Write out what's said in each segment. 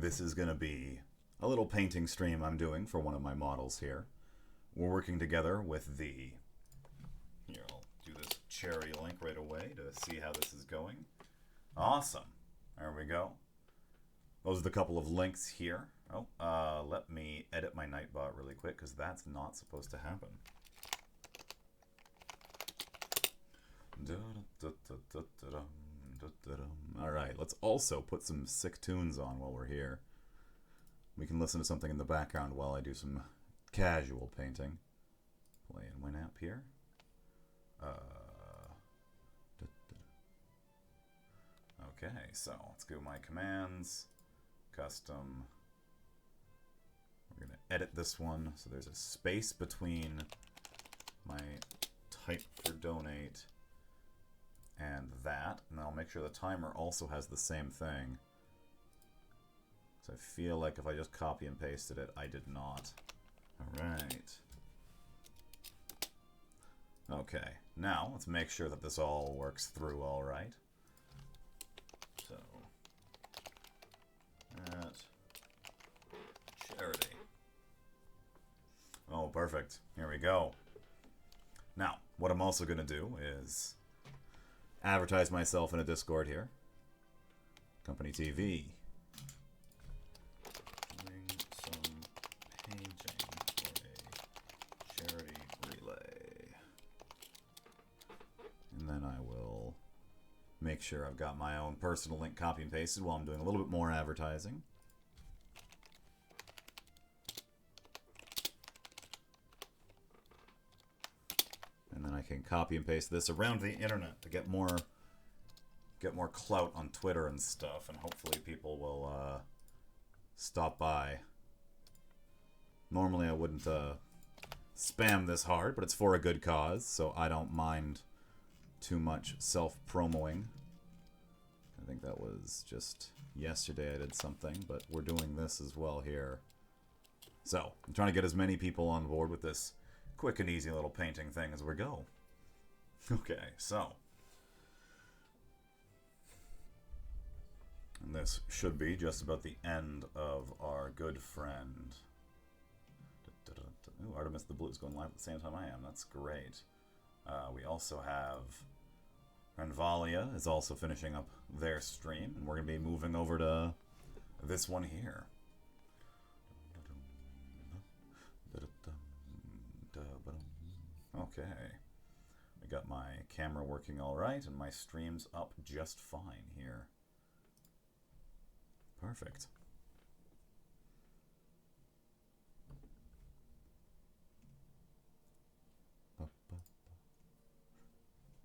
this is going to be a little painting stream I'm doing for one of my models here. We're working together with the... Here, I'll do this cherry link right away to see how this is going. Awesome. There we go. Those are the couple of links here. Oh, let me edit my Nightbot really quick because that's not supposed to happen. Alright, let's also put some sick tunes on while we're here. We can listen to something in the background while I do some casual painting. Play in Winamp here. Okay, so let's go my commands. Custom. We're going to edit this one so there's a space between my type for donate and that, and I'll make sure the timer also has the same thing. So I feel like if I just copy and pasted it, I did not. Alright. Okay, now let's make sure that this all works through alright. So, at charity. Oh, perfect. Here we go. Now, what I'm also going to do is advertise myself in a Discord here. Company TV. Doing some painting for a charity relay. And then I will make sure I've got my own personal link copy and pasted while I'm doing a little bit more advertising. And then I can copy and paste this around the internet to get more clout on Twitter and stuff, and hopefully people will stop by. Normally I wouldn't spam this hard, but it's for a good cause, so I don't mind too much self-promoing. I think that was just yesterday I did something, but we're doing this as well here. So, I'm trying to get as many people on board with this quick and easy little painting thing as we go. Okay, so. And this should be just about the end of our good friend. Ooh, Artemis the Blue is going live at the same time I am. That's great. We also have Renvalia is also finishing up their stream, and we're going to be moving over to this one here. Okay. I got my camera working alright, and my stream's up just fine here. Perfect.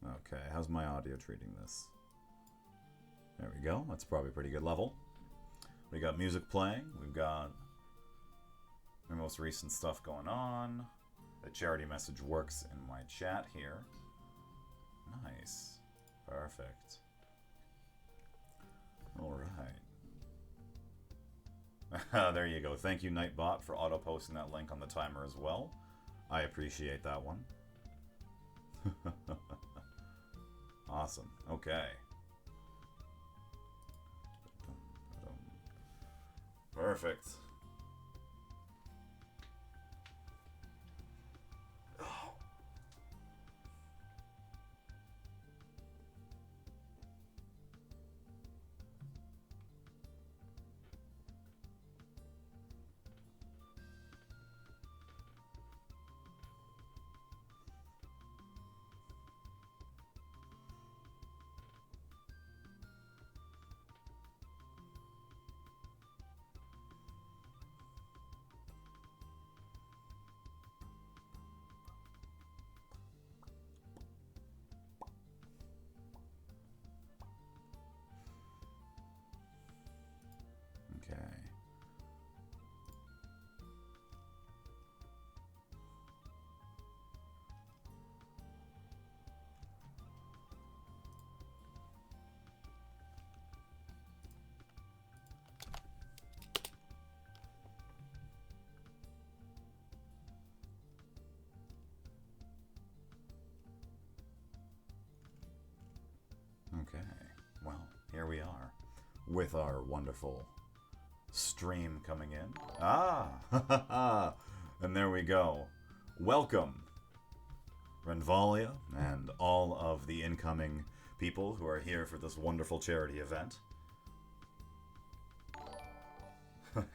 Okay, how's my audio treating this? There we go. That's probably a pretty good level. We got music playing. We've got my most recent stuff going on. The charity message works in my chat here. Nice. Perfect. Alright. There you go. Thank you, Nightbot, for auto-posting that link on the timer as well. I appreciate that one. Awesome. Okay. Perfect. Okay. Okay, well, here we are with our wonderful stream coming in. Ah! And there we go. Welcome, Renvalia, and all of the incoming people who are here for this wonderful charity event.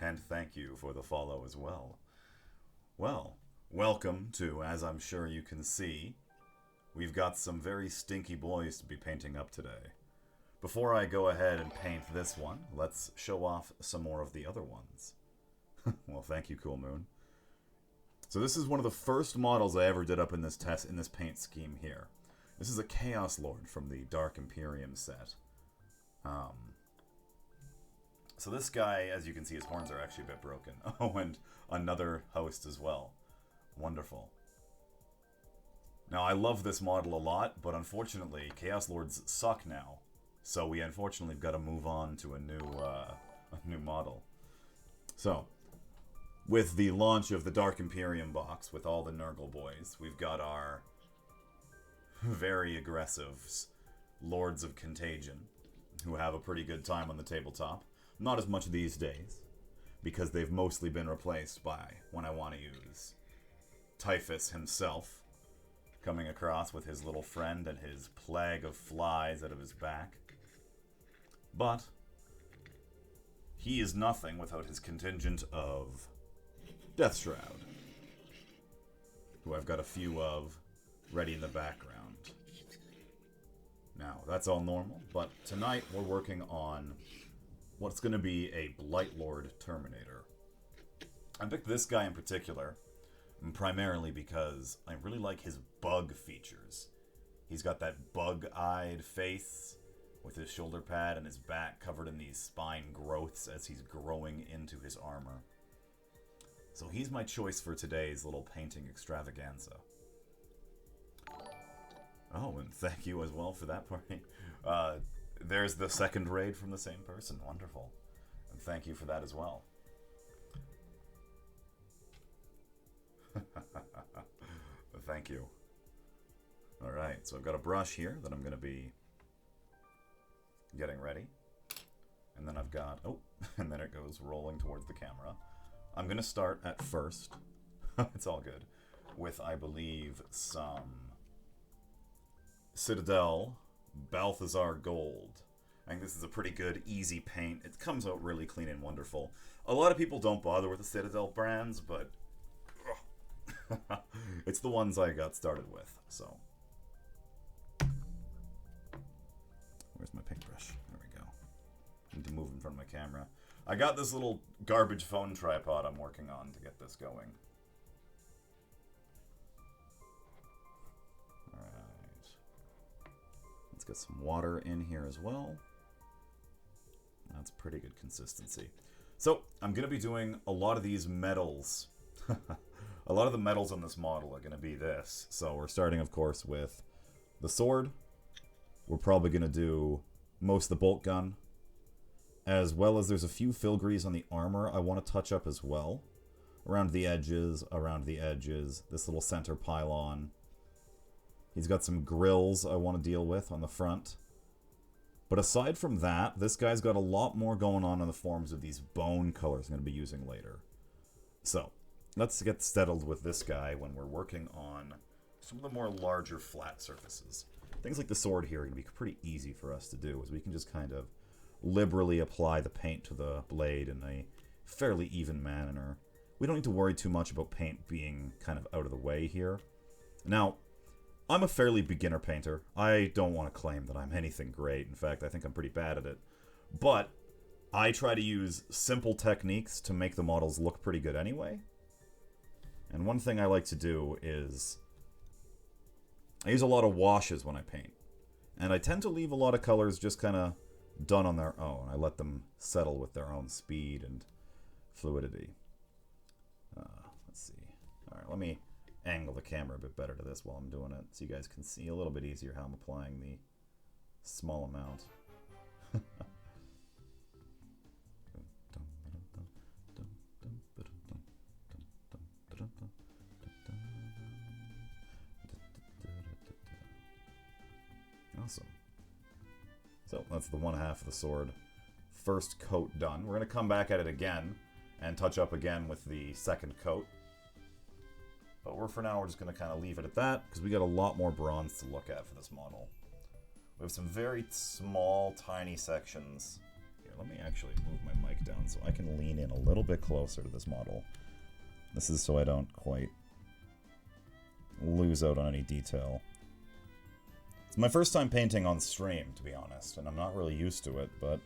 And thank you for the follow as well. Well, welcome to, as I'm sure you can see, we've got some very stinky boys to be painting up today. Before I go ahead and paint this one, let's show off some more of the other ones. Well, thank you, Cool Moon. So this is one of the first models I ever did up in this paint scheme here. This is a Chaos Lord from the Dark Imperium set. So this guy, as you can see, his horns are actually a bit broken. Oh, and another host as well. Wonderful. Now, I love this model a lot, but unfortunately, Chaos Lords suck now. So we unfortunately have got to move on to a new model. So, with the launch of the Dark Imperium box, with all the Nurgle boys, we've got our very aggressive Lords of Contagion, who have a pretty good time on the tabletop. Not as much these days, because they've mostly been replaced by, when I want to use, Typhus himself, coming across with his little friend and his plague of flies out of his back. But he is nothing without his contingent of Deathshroud, who I've got a few of ready in the background. Now, that's all normal, but tonight we're working on what's going to be a Blightlord Terminator. I picked this guy in particular, primarily because I really like his bug features. He's got that bug-eyed face, with his shoulder pad and his back covered in these spine growths as he's growing into his armor. So he's my choice for today's little painting extravaganza. Oh, and thank you as well for that party. There's the second raid from the same person. Wonderful. And thank you for that as well. Thank you. Alright, so I've got a brush here that I'm going to be getting ready. And then I've got... Oh, and then it goes rolling towards the camera. I'm going to start at first. It's all good. With, I believe, some Citadel Balthazar Gold. I think this is a pretty good, easy paint. It comes out really clean and wonderful. A lot of people don't bother with the Citadel brands, but it's the ones I got started with, so. Where's my paintbrush? There we go. Need to move in front of my camera. I got this little garbage phone tripod I'm working on to get this going. Alright. Let's get some water in here as well. That's pretty good consistency. So, I'm going to be doing a lot of these metals. A lot of the metals on this model are going to be this. So we're starting, of course, with the sword. We're probably going to do most of the bolt gun. As well as there's a few filigrees on the armor I want to touch up as well. Around the edges, this little center pylon. He's got some grills I want to deal with on the front. But aside from that, this guy's got a lot more going on in the forms of these bone colors I'm going to be using later. So, let's get settled with this guy when we're working on some of the more larger flat surfaces. Things like the sword here are going to be pretty easy for us to do, as we can just kind of liberally apply the paint to the blade in a fairly even manner. We don't need to worry too much about paint being kind of out of the way here. Now, I'm a fairly beginner painter. I don't want to claim that I'm anything great. In fact, I think I'm pretty bad at it. But I try to use simple techniques to make the models look pretty good anyway. And one thing I like to do is I use a lot of washes when I paint. And I tend to leave a lot of colors just kind of done on their own. I let them settle with their own speed and fluidity. Let's see. Alright, let me angle the camera a bit better to this while I'm doing it, so you guys can see a little bit easier how I'm applying the small amount. Awesome. So that's the one half of the sword first coat done. We're going to come back at it again and touch up again with the second coat. But for now, we're just going to kind of leave it at that, because we got a lot more bronze to look at for this model. We have some very small, tiny sections. Here, let me actually move my mic down so I can lean in a little bit closer to this model. This is so I don't quite lose out on any detail. It's my first time painting on stream, to be honest, and I'm not really used to it, but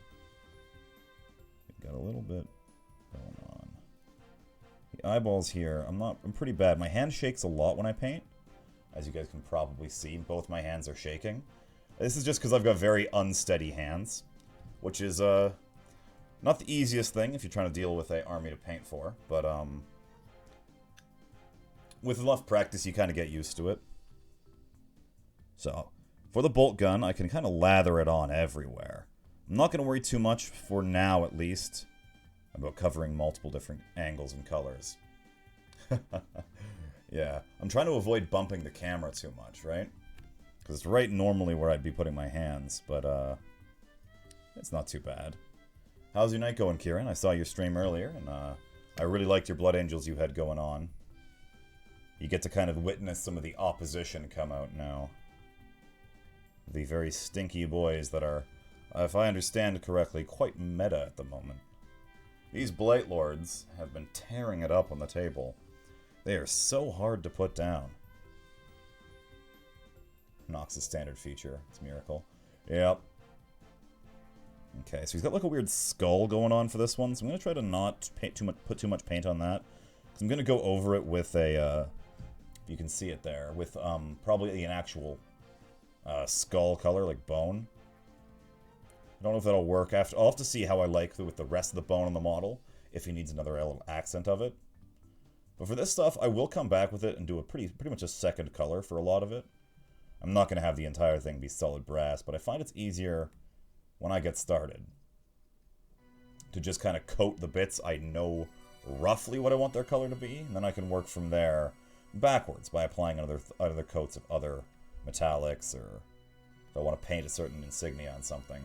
got a little bit going on. The eyeballs here, I'm pretty bad. My hand shakes a lot when I paint, as you guys can probably see. Both my hands are shaking. This is just because I've got very unsteady hands, which is not the easiest thing if you're trying to deal with an army to paint for, but with enough practice you kind of get used to it. So, for the bolt gun, I can kind of lather it on everywhere. I'm not going to worry too much, for now at least, about covering multiple different angles and colors. Yeah, I'm trying to avoid bumping the camera too much, right? Because it's right normally where I'd be putting my hands, but it's not too bad. How's your night going, Kieran? I saw your stream earlier, and I really liked your Blood Angels you had going on. You get to kind of witness some of the opposition come out now. The very stinky boys that are, if I understand correctly, quite meta at the moment. These Blightlords have been tearing it up on the table. They are so hard to put down. Nox's standard feature. It's a miracle. Yep. Okay, so he's got like a weird skull going on for this one, so I'm going to try to not put too much paint on that. So I'm going to go over it with a, you can see it there, with probably an actual skull color, like bone. I don't know if that'll work. I'll have to see how I like with the rest of the bone on the model, if he needs another accent of it. But for this stuff, I will come back with it and do a pretty much a second color for a lot of it. I'm not going to have the entire thing be solid brass, but I find it's easier when I get started to just kind of coat the bits I know roughly what I want their color to be, and then I can work from there backwards by applying other coats of other metallics, or if I want to paint a certain insignia on something.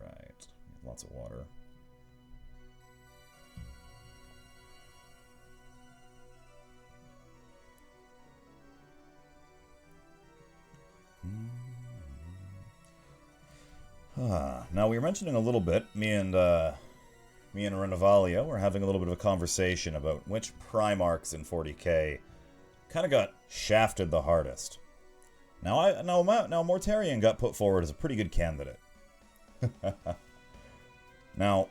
Alright, lots of water. Now we were mentioning a little bit, me and Renovalia were having a little bit of a conversation about which Primarchs in 40k kind of got shafted the hardest. Now Mortarion got put forward as a pretty good candidate. Now,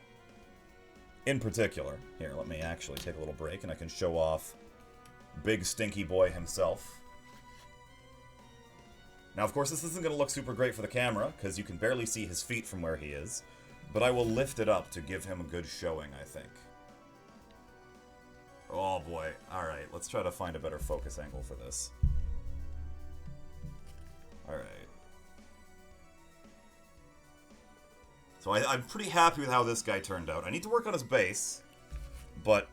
in particular, here, let me actually take a little break and I can show off Big Stinky Boy himself. Now, of course, this isn't going to look super great for the camera, because you can barely see his feet from where he is, but I will lift it up to give him a good showing, I think. Oh boy. Alright, let's try to find a better focus angle for this. Alright. So I'm pretty happy with how this guy turned out. I need to work on his base, but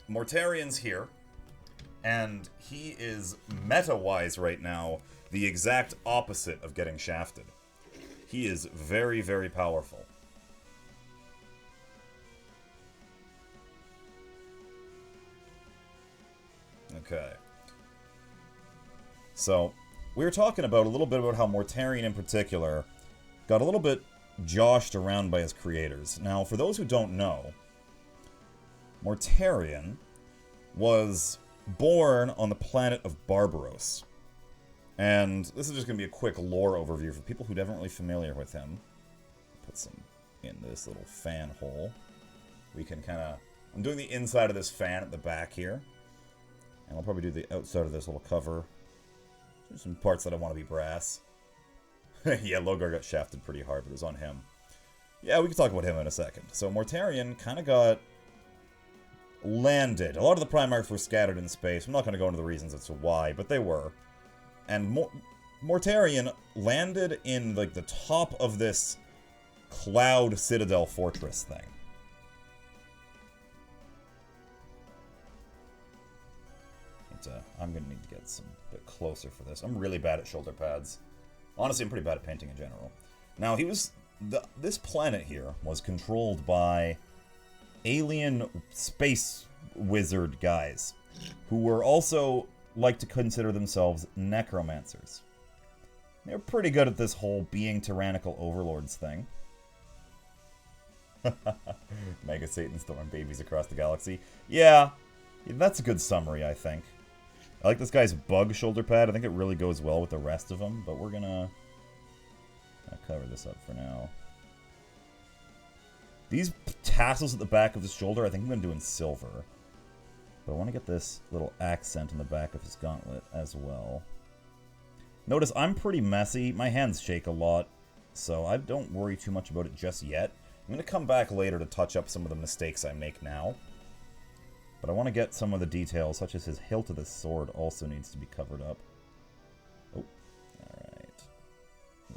Mortarion's here, and he is meta-wise right now the exact opposite of getting shafted. He is very, very powerful. Okay. So, we were talking about a little bit about how Mortarion in particular got a little bit joshed around by his creators. Now, for those who don't know, Mortarion was born on the planet of Barbaros. And this is just going to be a quick lore overview for people who haven't really familiar with him. Put some in this little fan hole. We can kind of... I'm doing the inside of this fan at the back here. And I'll probably do the outside of this little cover. There's some parts that I want to be brass. Yeah, Logar got shafted pretty hard, but it was on him. Yeah, we can talk about him in a second. So Mortarion kind of got landed. A lot of the Primarchs were scattered in space. I'm not going to go into the reasons as to why, but they were. And Mortarion landed in like the top of this cloud citadel fortress thing. I'm going to need to get some bit closer for this. I'm really bad at shoulder pads. Honestly, I'm pretty bad at painting in general. Now, this planet here was controlled by alien space wizard guys, who were also like to consider themselves necromancers. They're pretty good at this whole being tyrannical overlords thing. Mega Satan throwing babies across the galaxy. Yeah, that's a good summary, I think. I like this guy's bug shoulder pad. I think it really goes well with the rest of them, but we're gonna cover this up for now. These tassels at the back of his shoulder, I think I'm gonna do in silver. But I want to get this little accent on the back of his gauntlet as well. Notice I'm pretty messy. My hands shake a lot, so I don't worry too much about it just yet. I'm going to come back later to touch up some of the mistakes I make now. But I want to get some of the details, such as his hilt of the sword also needs to be covered up. Oh, alright.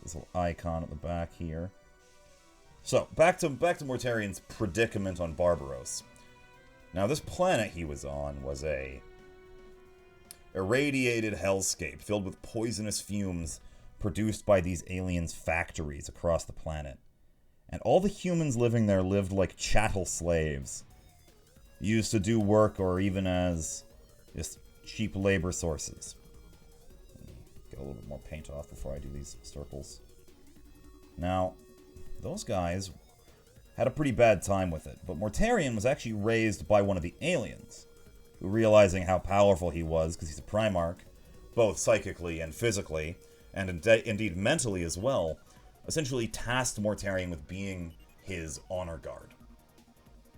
This little icon at the back here. So, back to Mortarian's predicament on Barbaros. Now, this planet he was on was a irradiated hellscape filled with poisonous fumes produced by these aliens' factories across the planet. And all the humans living there lived like chattel slaves, used to do work or even as just cheap labor sources. Get a little bit more paint off before I do these circles. Now, those guys had a pretty bad time with it, but Mortarion was actually raised by one of the aliens, who, realizing how powerful he was, because he's a Primarch, both psychically and physically, and indeed mentally as well, essentially tasked Mortarion with being his honor guard,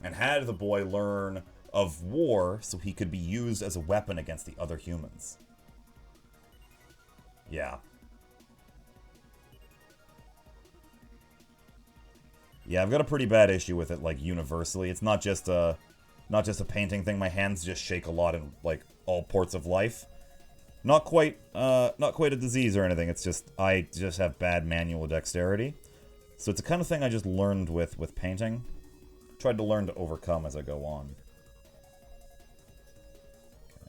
and had the boy learn of war so he could be used as a weapon against the other humans. Yeah. Yeah, I've got a pretty bad issue with it, like, universally. It's not just a painting thing. My hands just shake a lot in, like, all ports of life. Not quite a disease or anything. It's just, I just have bad manual dexterity. So it's the kind of thing I just learned with painting. Tried to learn to overcome as I go on.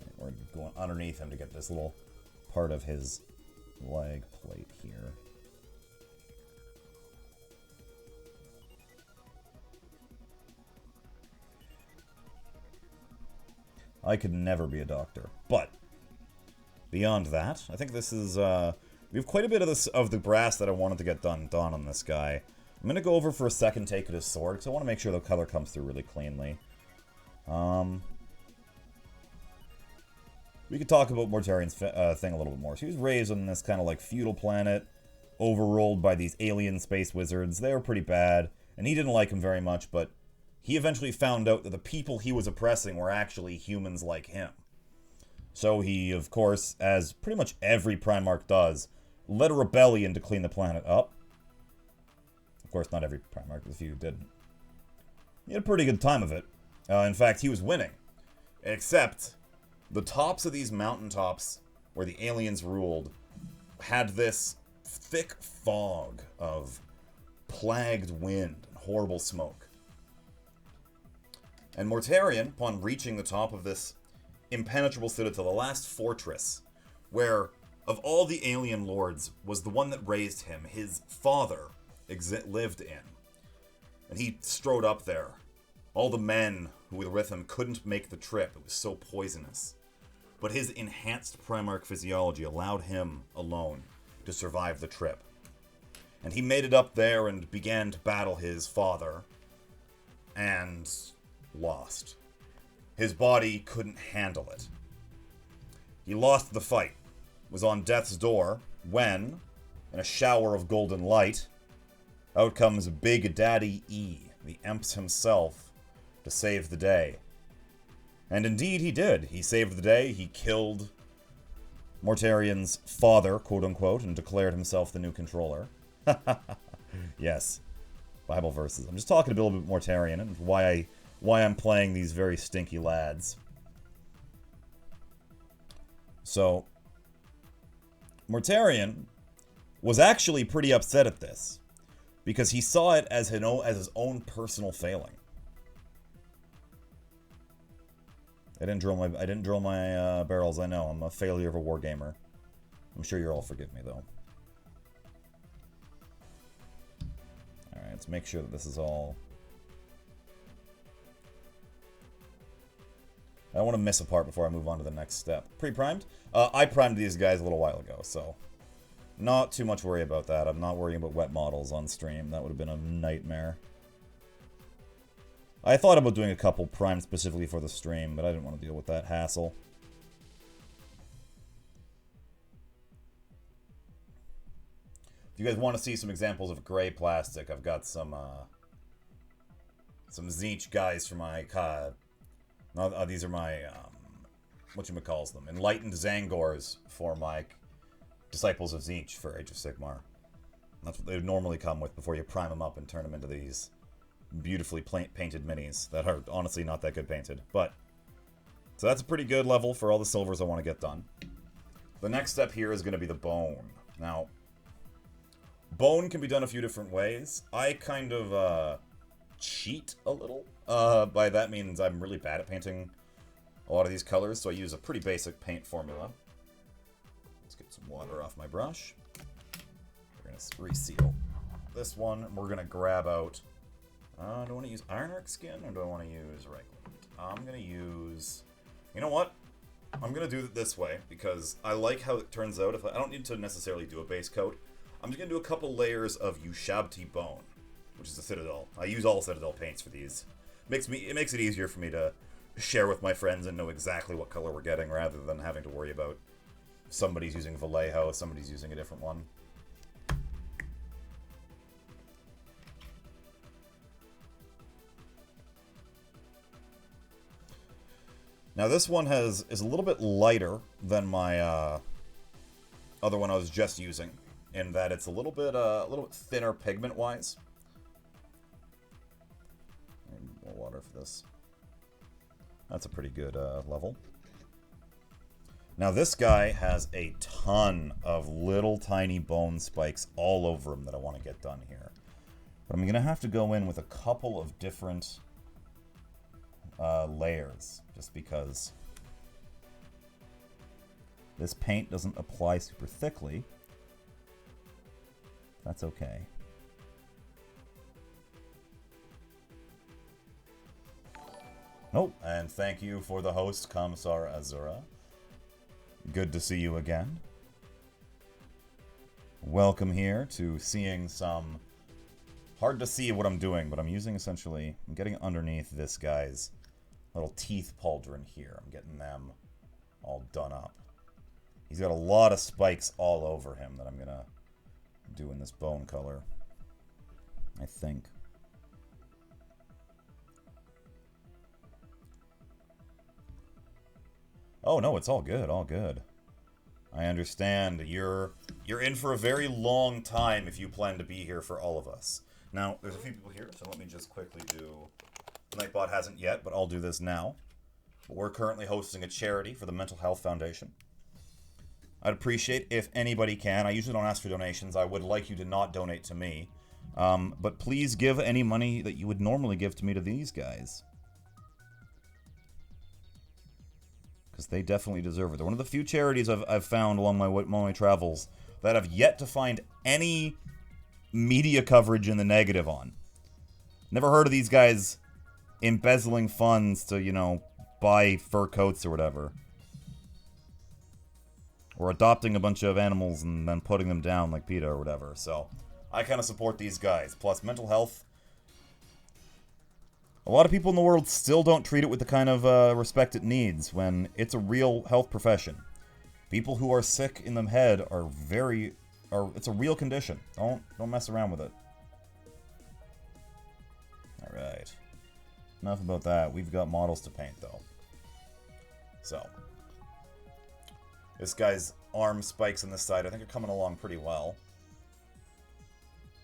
Okay, we're going underneath him to get this little part of his leg plate here. I could never be a doctor, but beyond that, I think this is, we have quite a bit of the brass that I wanted to get done on this guy. I'm going to go over for a second take at his sword, because I want to make sure the color comes through really cleanly. We could talk about Mortarion's thing a little bit more. So he was raised on this kind of like feudal planet, overruled by these alien space wizards. They were pretty bad, and he didn't like them very much, but he eventually found out that the people he was oppressing were actually humans like him. So he, of course, as pretty much every Primarch does, led a rebellion to clean the planet up. Of course, not every Primarch, a few didn't. He had a pretty good time of it. In fact, he was winning. Except, the tops of these mountaintops, where the aliens ruled, had this thick fog of plagued wind and horrible smoke. And Mortarion, upon reaching the top of this impenetrable citadel, the last fortress, where, of all the alien lords, was the one that raised him, his father lived in. And he strode up there. All the men who were with him couldn't make the trip. It was so poisonous. But his enhanced Primarch physiology allowed him alone to survive the trip. And he made it up there and began to battle his father. And lost. His body couldn't handle it. He lost the fight, was on death's door, when, in a shower of golden light, out comes Big Daddy E, the Emps himself, to save the day. And indeed he did. He saved the day, he killed Mortarion's father, quote-unquote, and declared himself the new controller. Yes. Bible verses. I'm just talking a little bit Mortarion and why I'm playing these very stinky lads. So, Mortarion was actually pretty upset at this, because he saw it as his own personal failing. I didn't drill my barrels. I know I'm a failure of a wargamer. I'm sure you'll all forgive me though. Let's make sure that this is all... I don't want to miss a part before I move on to the next step. Pre-primed? I primed these guys a little while ago, so... Not too much worry about that. I'm not worrying about wet models on stream. That would have been a nightmare. I thought about doing a couple primed specifically for the stream, but I didn't want to deal with that hassle. If you guys want to see some examples of gray plastic, I've got some Tzeentch guys for my these are my whatchamacalls them, enlightened Zangors for my disciples of Tzeentch for Age of Sigmar. That's what they would normally come with before you prime them up and turn them into these beautifully painted minis that are honestly not that good painted. But so that's a pretty good level for all the silvers I want to get done. The next step here is going to be the bone. Now, bone can be done a few different ways. I kind of cheat a little. By that means I'm really bad at painting a lot of these colors, so I use a pretty basic paint formula. Let's get some water off my brush. We're going to reseal this one. We're going to grab out... do I want to use Ironark skin, or do I want to use Reichland? I'm going to use... You know what? I'm going to do it this way, because I like how it turns out. If I don't need to necessarily do a base coat. I'm just going to do a couple layers of Ushabti bone, which is a Citadel. I use all Citadel paints for these. It makes it easier for me to share with my friends and know exactly what color we're getting, rather than having to worry about somebody's using Vallejo, somebody's using a different one. Now this one is a little bit lighter than my other one I was just using, in that it's a little bit thinner pigment-wise. More water for this. That's a pretty good level. Now this guy has a ton of little tiny bone spikes all over him that I want to get done here. But I'm going to have to go in with a couple of different layers, just because this paint doesn't apply super thickly. That's okay. Oh, and thank you for the host, Kamsar Azura. Good to see you again. Welcome here to seeing some... Hard to see what I'm doing, but I'm using essentially... I'm getting underneath this guy's little teeth pauldron here. I'm getting them all done up. He's got a lot of spikes all over him that I'm gonna do in this bone color, I think. Oh no, it's all good, all good. I understand. You're in for a very long time if you plan to be here for all of us. Now, there's a few people here, so let me just quickly do... Nightbot hasn't yet, but I'll do this now. We're currently hosting a charity for the Mental Health Foundation. I'd appreciate if anybody can. I usually don't ask for donations. I would like you to not donate to me. But please give any money that you would normally give to me to these guys. Because they definitely deserve it. They're one of the few charities I've found along my travels that have yet to find any media coverage in the negative on. Never heard of these guys embezzling funds to, you know, buy fur coats or whatever. Or adopting a bunch of animals and then putting them down like PETA or whatever. So, I kind of support these guys. Plus, mental health. A lot of people in the world still don't treat it with the kind of respect it needs when it's a real health profession. People who are sick in the head are it's a real condition. Don't mess around with it. Alright. Enough about that. We've got models to paint, though. So. This guy's arm spikes on this side, I think, are coming along pretty well.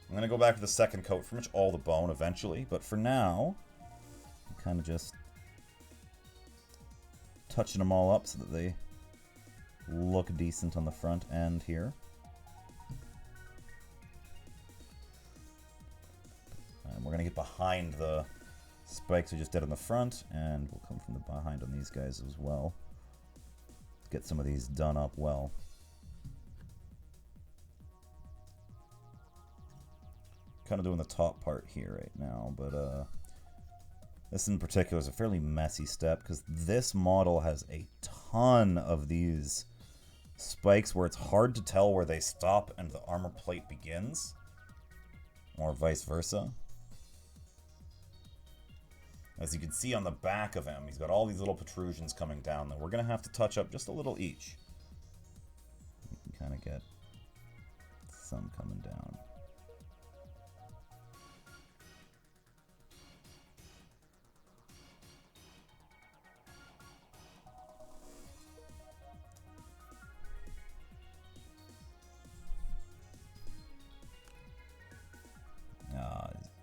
I'm going to go back to the second coat, pretty much all the bone eventually. But for now, I'm kind of just touching them all up so that they look decent on the front end here. And we're going to get behind the spikes we just did on the front, and we'll come from the behind on these guys as well. Let's get some of these done up well. kind of doing the top part here right now, but this in particular is a fairly messy step because this model has a ton of these spikes where it's hard to tell where they stop and the armor plate begins, or vice versa. As you can see on the back of him, he's got all these little protrusions coming down that we're going to have to touch up just a little each. You can kind of get some coming down.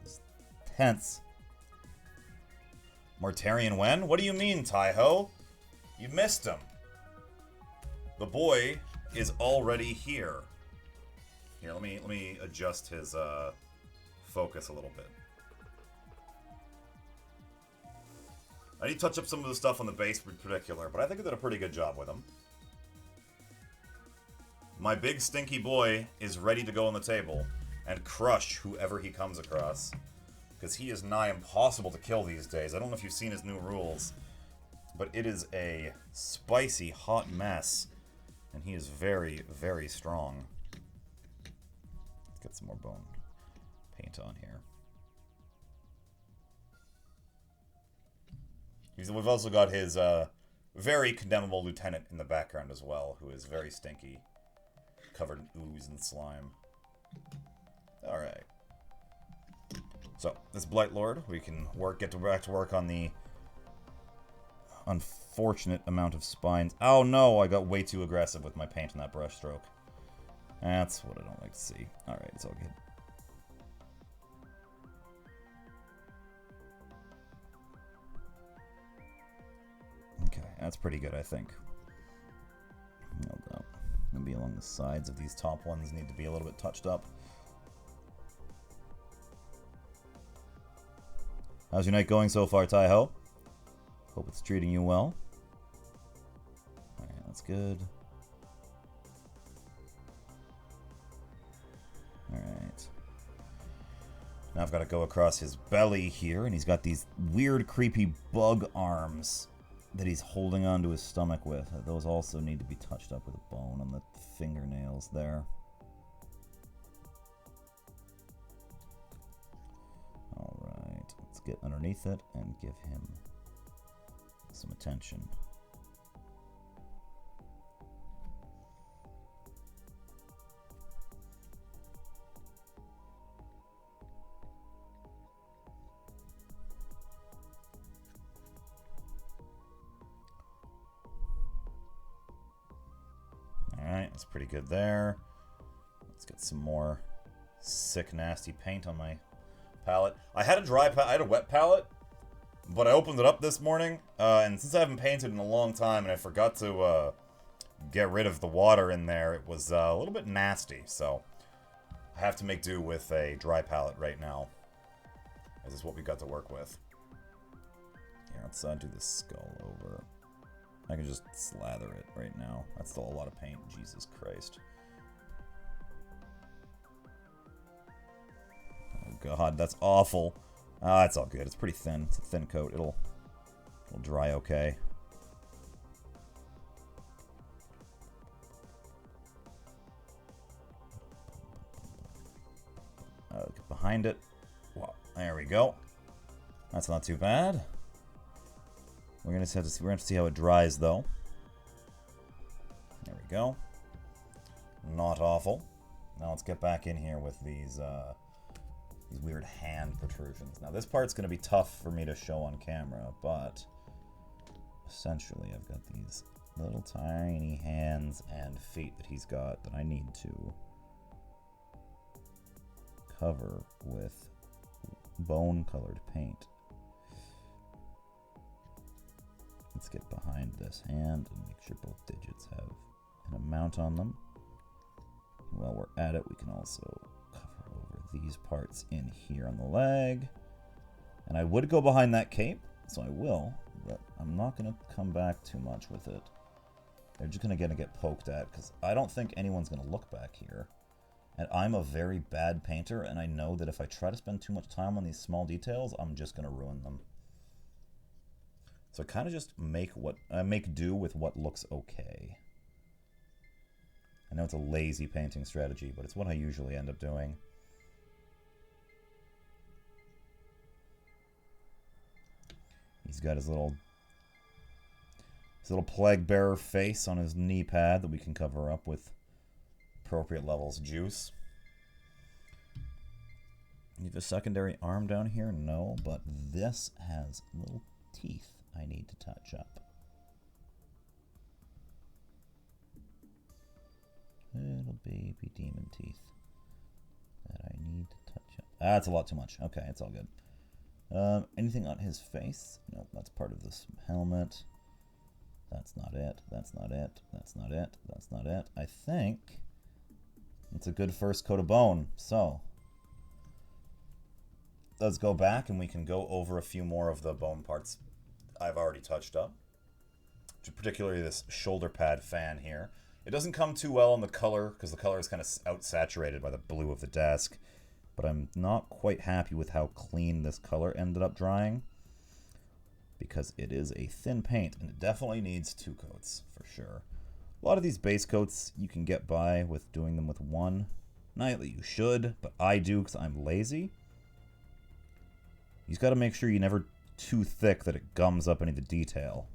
It's tense. Mortarion when? What do you mean, Taiho? You missed him. The boy is already here. Here, let me adjust his focus a little bit. I need to touch up some of the stuff on the base in particular, but I think I did a pretty good job with him. My big stinky boy is ready to go on the table and crush whoever he comes across. Because he is nigh impossible to kill these days. I don't know if you've seen his new rules, but it is a spicy, hot mess. And he is very, very strong. Let's get some more bone paint on here. We've also got his very condemnable lieutenant in the background as well, who is very stinky, covered in ooze and slime. Alright. So, this Blightlord, we can get back to work on the unfortunate amount of spines. Oh no, I got way too aggressive with my paint on that brush stroke. That's what I don't like to see. Alright, it's all good. Okay, that's pretty good, I think. Hold up. Maybe along the sides of these top ones need to be a little bit touched up. How's your night going so far, Taiho? Hope it's treating you well. Alright, that's good. Alright. Now I've got to go across his belly here, and he's got these weird, creepy bug arms that he's holding onto his stomach with. Those also need to be touched up with a bone on the fingernails there. Alright, let's get underneath it and give him some attention. Alright, that's pretty good there. Let's get some more sick, nasty paint on my palette. I had a wet palette, but I opened it up this morning, and since I haven't painted in a long time and I forgot to get rid of the water in there, it was a little bit nasty, so I have to make do with a dry palette right now. This is what we got to work with. Here, let's do this skull over. I can just slather it right now. That's still a lot of paint, Jesus Christ. Oh god, that's awful. Ah, it's all good. It's pretty thin. It's a thin coat. It'll dry okay. Get behind it. Wow, there we go. That's not too bad. We're gonna have to see how it dries though. There we go. Not awful. Now let's get back in here with these weird hand protrusions. Now this part's gonna be tough for me to show on camera, but essentially I've got these little tiny hands and feet that he's got that I need to cover with bone-colored paint. Let's get behind this hand and make sure both digits have an amount on them. While we're at it, we can also cover over these parts in here on the leg. And I would go behind that cape, so I will, but I'm not going to come back too much with it. They're just going to get poked at, because I don't think anyone's going to look back here. And I'm a very bad painter, and I know that if I try to spend too much time on these small details, I'm just going to ruin them. So I kind of just make do with what looks okay. I know it's a lazy painting strategy, but it's what I usually end up doing. He's got his little plague bearer face on his knee pad that we can cover up with appropriate levels of juice. You have a secondary arm down here? No, but this has little teeth I need to touch up. Little baby demon teeth that I need to touch up. Ah, that's a lot too much. Okay, it's all good. Anything on his face? Nope, that's part of this helmet. That's not it. That's not it. That's not it. That's not it. I think it's a good first coat of bone. So let's go back and we can go over a few more of the bone parts I've already touched up. Particularly this shoulder pad fan here. It doesn't come too well in the color because the color is kind of out-saturated by the blue of the desk. But I'm not quite happy with how clean this color ended up drying, because it is a thin paint and it definitely needs 2 coats for sure. A lot of these base coats you can get by with doing them with 1. Not that you should, but I do because I'm lazy. You've got to make sure you're never too thick that it gums up any of the detail.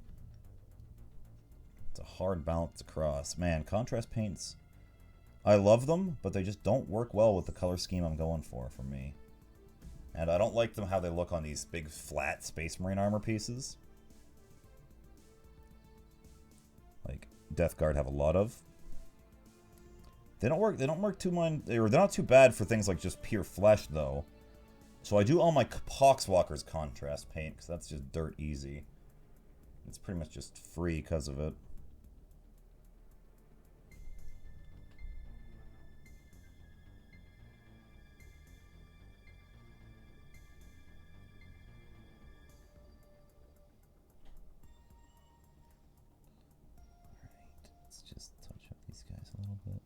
It's a hard balance across. Man, contrast paints, I love them, but they just don't work well with the color scheme I'm going for me. And I don't like them how they look on these big flat Space Marine armor pieces. Like Death Guard have a lot of. They don't work too much. They're not too bad for things like just pure flesh though. So I do all my Poxwalker's contrast paint because that's just dirt easy. It's pretty much just free because of it. Just touch up these guys a little bit.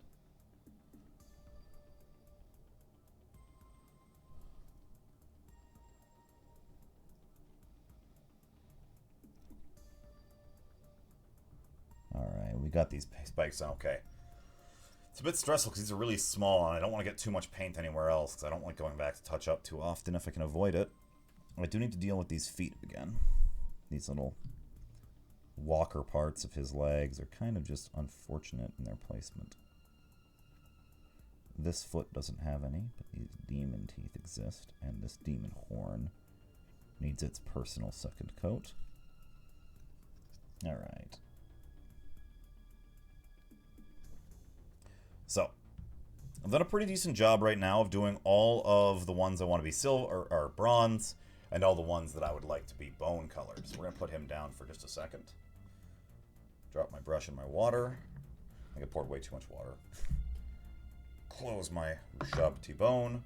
Alright, we got these spikes on. Okay. It's a bit stressful because these are really small and I don't want to get too much paint anywhere else because I don't like going back to touch up too often if I can avoid it. I do need to deal with these feet again. These little walker parts of his legs are kind of just unfortunate in their placement. This foot doesn't have any, but these demon teeth exist, and this demon horn needs its personal second coat. Alright. So, I've done a pretty decent job right now of doing all of the ones I want to be silver or bronze, and all the ones that I would like to be bone colored. So we're going to put him down for just a second. Drop my brush in my water. I think I poured way too much water. Close my Rushab T-Bone.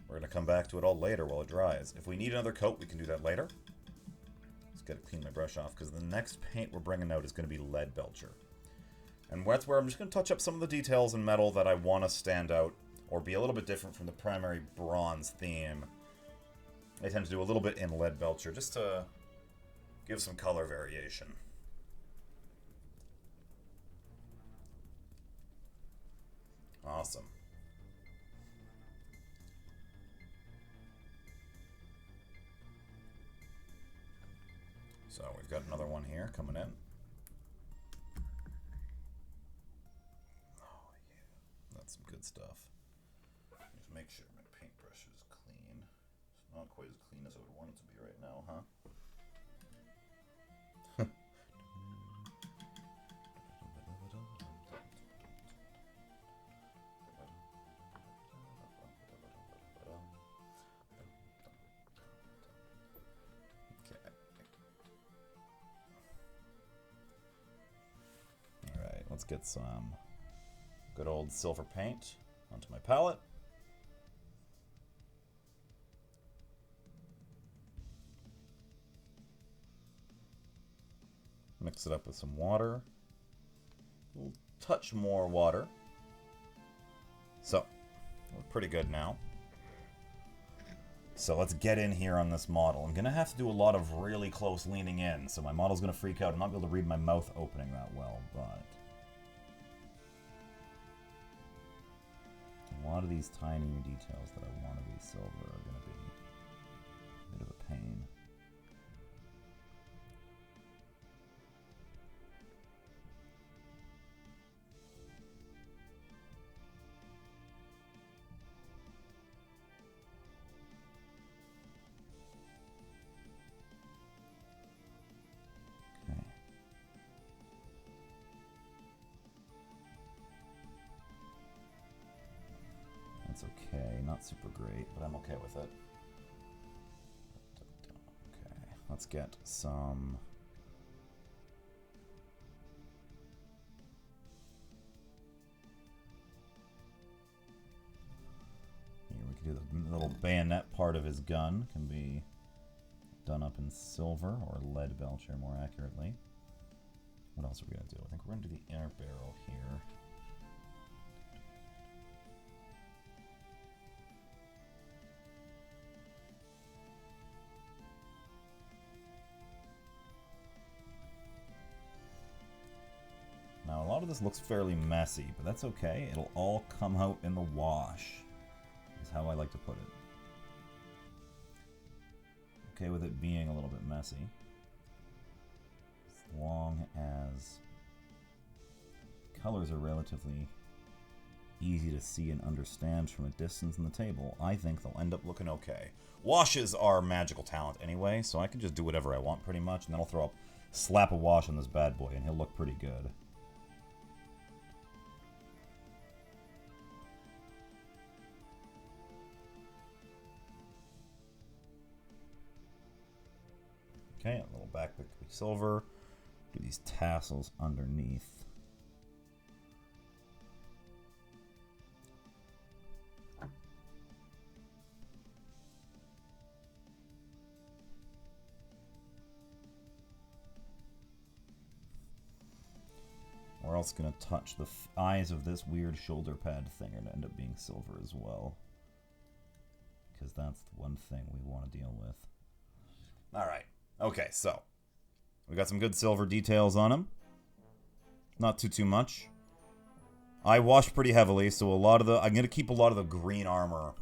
We're going to come back to it all later while it dries. If we need another coat, we can do that later. Let's get to clean my brush off, because the next paint we're bringing out is going to be Lead Belcher. And that's where I'm just going to touch up some of the details in metal that I want to stand out, or be a little bit different from the primary bronze theme. I tend to do a little bit in Lead Belcher, just to give some color variation. Awesome. So we've got another one here coming in. Oh yeah, that's some good stuff. Just make sure my paintbrush is clean. It's not quite as clean as I would want it to be right now, huh? Let's get some good old silver paint onto my palette. Mix it up with some water. A little touch more water. So, we're pretty good now. So let's get in here on this model. I'm going to have to do a lot of really close leaning in, so my model's going to freak out. I'm not going to be able to read my mouth opening that well, but... a lot of these tiny details that I want to be silver are going to be a bit of a pain. That's okay, not super great, but I'm okay with it. Okay, let's get some... Here, we can do the little bayonet part of his gun, can be done up in silver, or lead belcher more accurately. What else are we going to do? I think we're going to do the inner barrel here. Now, a lot of this looks fairly messy, but that's okay. It'll all come out in the wash, is how I like to put it. Okay with it being a little bit messy, as long as colors are relatively easy to see and understand from a distance in the table. I think they'll end up looking okay. Washes are magical talent anyway, so I can just do whatever I want pretty much, and then I'll throw up, slap a wash on this bad boy, and he'll look pretty good. Okay, a little back pick to be silver. Do these tassels underneath. We're also going to touch the eyes of this weird shoulder pad thing and end up being silver as well. Because that's the one thing we want to deal with. Alright. Okay, so we got some good silver details on him. Not too much. I washed pretty heavily, so I'm going to keep a lot of the green armor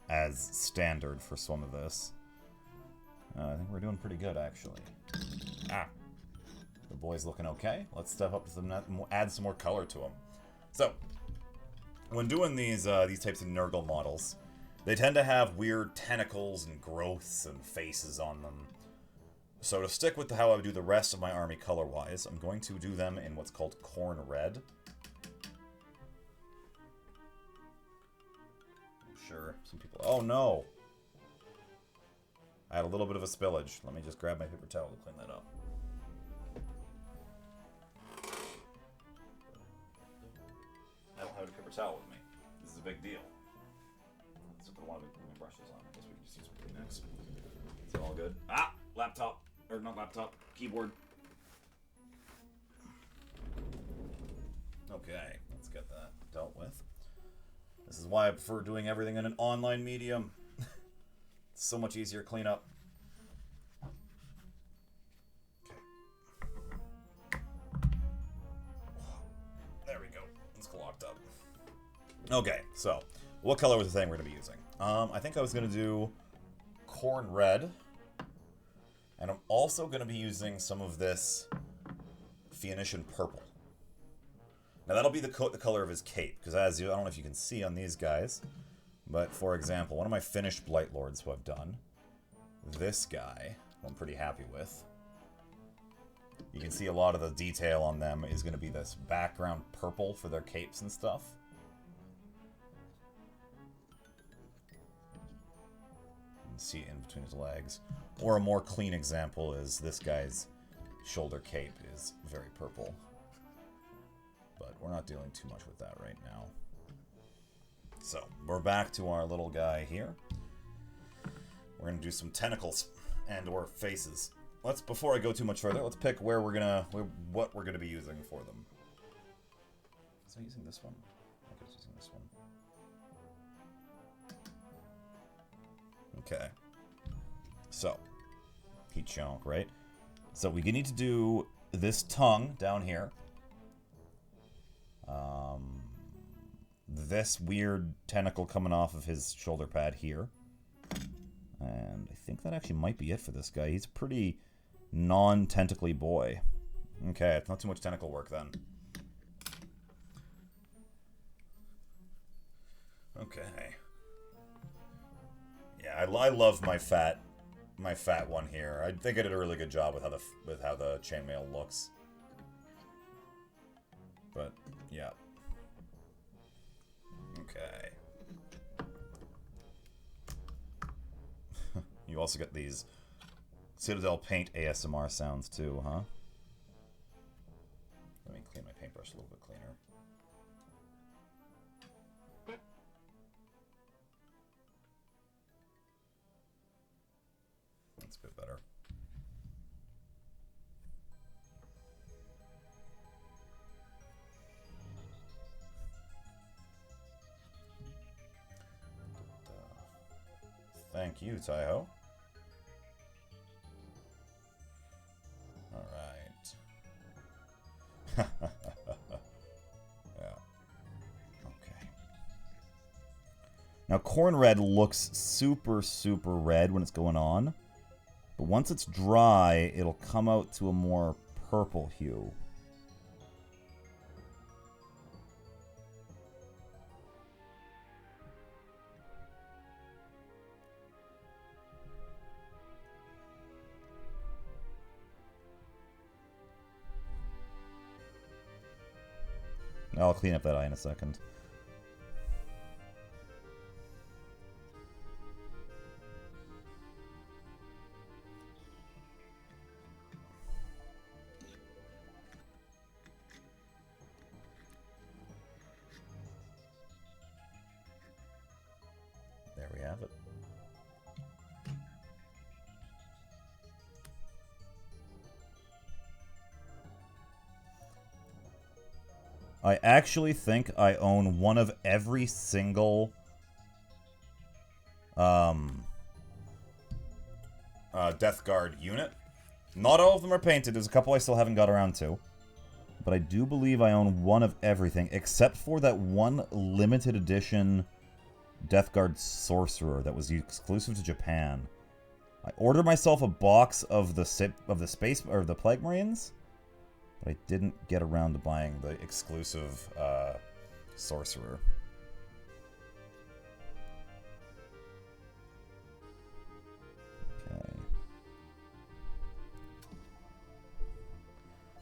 as standard for some of this. I think we're doing pretty good, actually. The boy's looking okay. Let's step up to some, add some more color to him. So, when doing these types of Nurgle models, they tend to have weird tentacles and growths and faces on them. So to stick with how I would do the rest of my army color-wise, I'm going to do them in what's called corn red. I'm sure some people... Oh no! I had a little bit of a spillage. Let me just grab my paper towel to clean that up. I don't have a paper towel with me. This is a big deal. Let's put one of my brushes on. I guess we can just use some Kleenex. It's all good. Laptop. Or not laptop, keyboard. Okay, let's get that dealt with. This is why I prefer doing everything in an online medium. It's so much easier to clean up. Okay. There we go. It's locked up. Okay, so what color was the thing we're going to be using? I think I was going to do corn red. And I'm also going to be using some of this Phoenician purple. Now that'll be the color of his cape, because I don't know if you can see on these guys, but for example, one of my finished Blightlords who I've done, this guy, who I'm pretty happy with, you can see a lot of the detail on them is going to be this background purple for their capes and stuff. You can see it in between his legs. Or a more clean example is this guy's shoulder cape is very purple. But we're not dealing too much with that right now. So, we're back to our little guy here. We're going to do some tentacles and or faces. Before I go too much further, let's pick what we're going to be using for them. Was I using this one? I think I was using this one. Okay. So, heat chunk, right? So we need to do this tongue down here. This weird tentacle coming off of his shoulder pad here. And I think that actually might be it for this guy. He's a pretty non-tentacly boy. Okay, it's not too much tentacle work then. Okay. Yeah, I love my fat one here. I think I did a really good job with how the chainmail looks. But yeah. Okay. You also get these Citadel paint ASMR sounds too, huh? Let me clean my paintbrush a little bit cleaner. That's a bit better. Thank you, Taiho. Alright. Yeah. Okay. Now, corn red looks super, super red when it's going on. But once it's dry, it'll come out to a more purple hue. I'll clean up that eye in a second. There we have it. I actually think I own one of every single Death Guard unit. Not all of them are painted. There's a couple I still haven't got around to. But I do believe I own one of everything, except for that one limited edition Death Guard Sorcerer that was exclusive to Japan. I ordered myself a box of the space or the Plague Marines, but I didn't get around to buying the exclusive Sorcerer. Okay.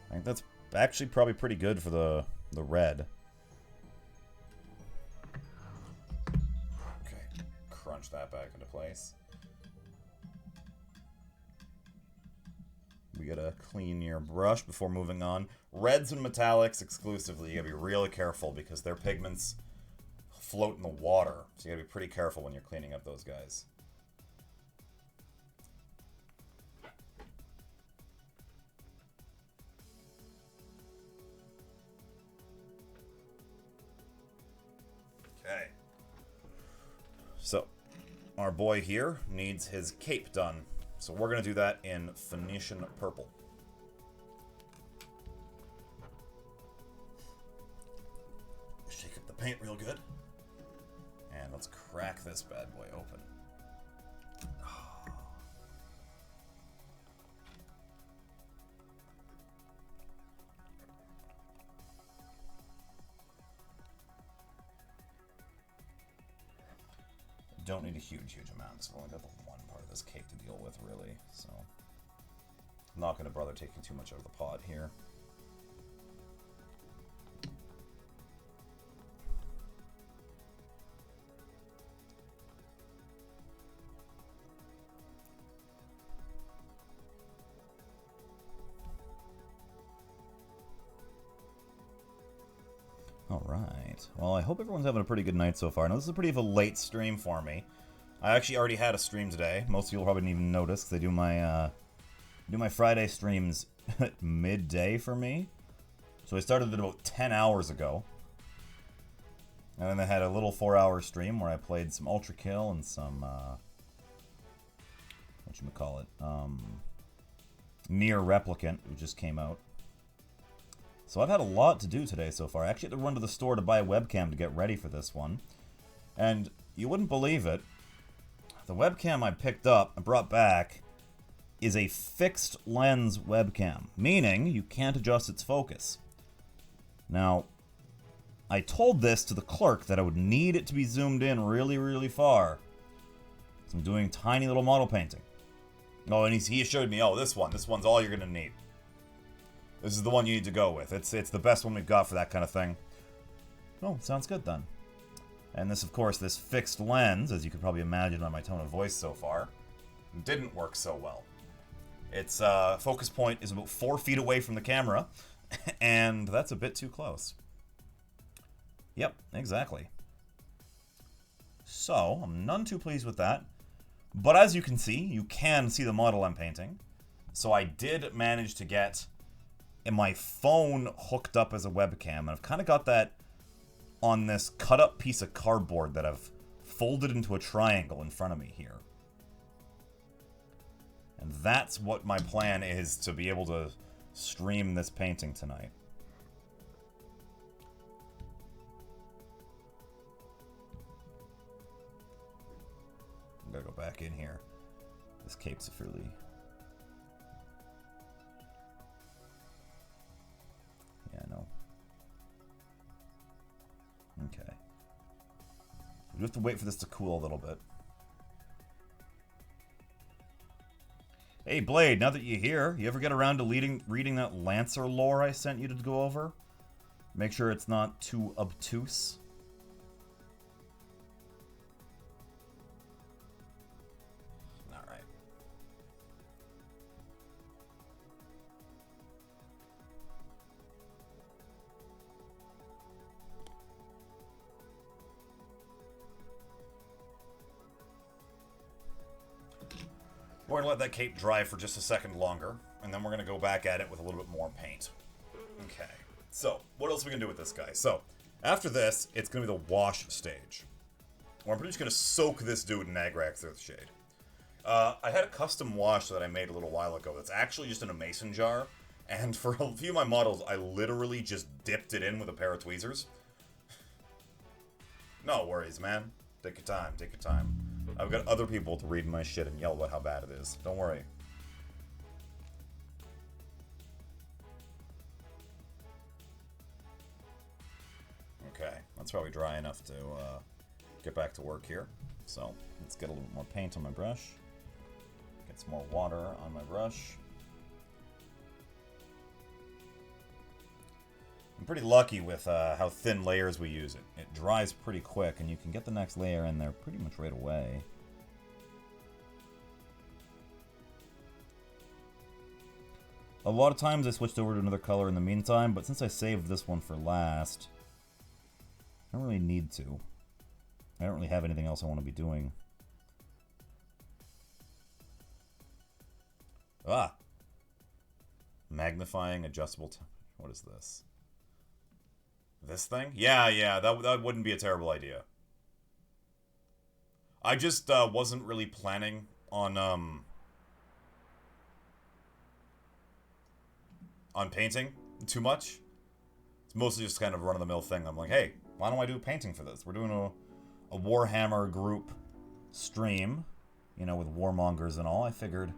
I think that's actually probably pretty good for the red. Okay, crunch that back into place. We gotta clean your brush before moving on. Reds and metallics exclusively, you gotta be really careful because their pigments float in the water. So you gotta be pretty careful when you're cleaning up those guys. Okay. So, our boy here needs his cape done. So we're going to do that in Phoenician purple. Shake up the paint real good. And let's crack this bad boy open. Don't need a huge amount, so I've only got the one part of this cake to deal with, really, so I'm not going to bother taking too much out of the pot here. Alright, well I hope everyone's having a pretty good night so far. Now this is a pretty of a late stream for me. I actually already had a stream today. Most of you probably didn't even notice, because I do my Friday streams at midday for me. So I started it about 10 hours ago. And then I had a little 4-hour stream where I played some Ultra Kill and some whatchamacallit, Near Replicant, who just came out. So I've had a lot to do today so far. I actually had to run to the store to buy a webcam to get ready for this one. And you wouldn't believe it, the webcam I picked up and brought back is a fixed lens webcam, meaning you can't adjust its focus. Now, I told this to the clerk that I would need it to be zoomed in really, really far. So I'm doing tiny little model painting. Oh, and he assured me, oh, this one's all you're going to need. This is the one you need to go with. It's the best one we've got for that kind of thing. Oh, sounds good then. And this, of course, this fixed lens, as you could probably imagine by my tone of voice so far, didn't work so well. Its focus point is about 4 feet away from the camera, and that's a bit too close. Yep, exactly. So, I'm none too pleased with that. But as you can see the model I'm painting. So I did manage to get my phone hooked up as a webcam, and I've kind of got that on this cut-up piece of cardboard that I've folded into a triangle in front of me here. And that's what my plan is, to be able to stream this painting tonight. I'm gonna go back in here. This cape's a fairly... Yeah, I know. Okay. We have to wait for this to cool a little bit. Hey, Blade, now that you're here, you ever get around to reading that Lancer lore I sent you to go over? Make sure it's not too obtuse. Alright. We're going to let that cape dry for just a second longer, and then we're going to go back at it with a little bit more paint. Okay, so what else are we going to do with this guy? So, after this, it's going to be the wash stage, where I'm just going to soak this dude in Agrax Earthshade. I had a custom wash that I made a little while ago that's actually just in a mason jar, and for a few of my models, I literally just dipped it in with a pair of tweezers. No worries, man. Take your time, take your time. I've got other people to read my shit and yell about how bad it is. Don't worry. Okay, that's probably dry enough to get back to work here. So, let's get a little bit more paint on my brush. Get some more water on my brush. I'm pretty lucky with how thin layers we use it. It dries pretty quick, and you can get the next layer in there pretty much right away. A lot of times I switched over to another color in the meantime, but since I saved this one for last, I don't really need to. I don't really have anything else I want to be doing. Ah! Magnifying adjustable what is this? This thing? Yeah, that wouldn't be a terrible idea. I just wasn't really planning on painting too much. It's mostly just kind of run-of-the-mill thing. I'm like, hey, why don't I do painting for this? We're doing a Warhammer group stream, you know, with warmongers and all. I figured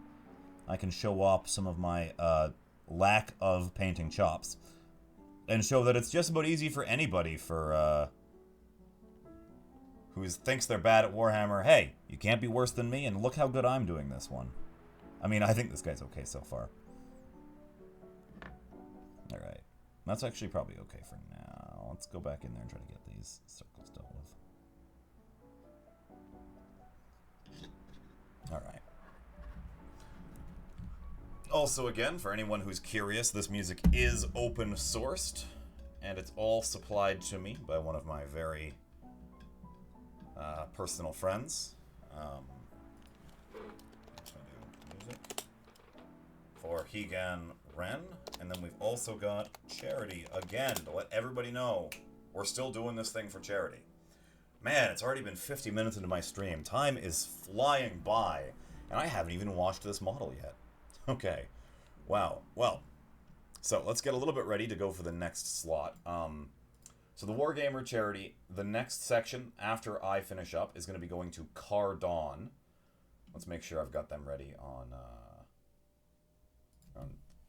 I can show off some of my lack of painting chops. And show that it's just about easy for anybody who thinks they're bad at Warhammer. Hey, you can't be worse than me, and look how good I'm doing this one. I mean, I think this guy's okay so far. Alright. That's actually probably okay for now. Let's go back in there and try to get these circles dealt with. Alright. Also, again, for anyone who's curious, this music is open-sourced, and it's all supplied to me by one of my very personal friends. Music for Hegan Wren, and then we've also got charity, again, to let everybody know we're still doing this thing for charity. Man, it's already been 50 minutes into my stream. Time is flying by. And I haven't even washed this model yet. Okay. Wow. Well, so let's get a little bit ready to go for the next slot. So the Wargamer charity, the next section after I finish up is going to be going to Cardon. Let's make sure I've got them ready on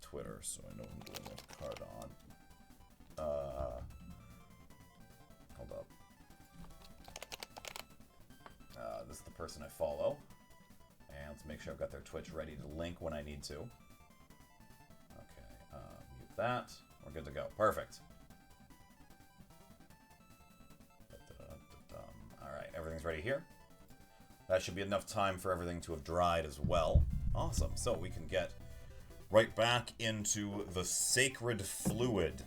Twitter, so I know I'm doing it. Cardon. Hold up. This is the person I follow. And let's make sure I've got their Twitch ready to link when I need to. Okay, mute that. We're good to go. Perfect. Alright, everything's ready here. That should be enough time for everything to have dried as well. Awesome. So we can get right back into the sacred fluid.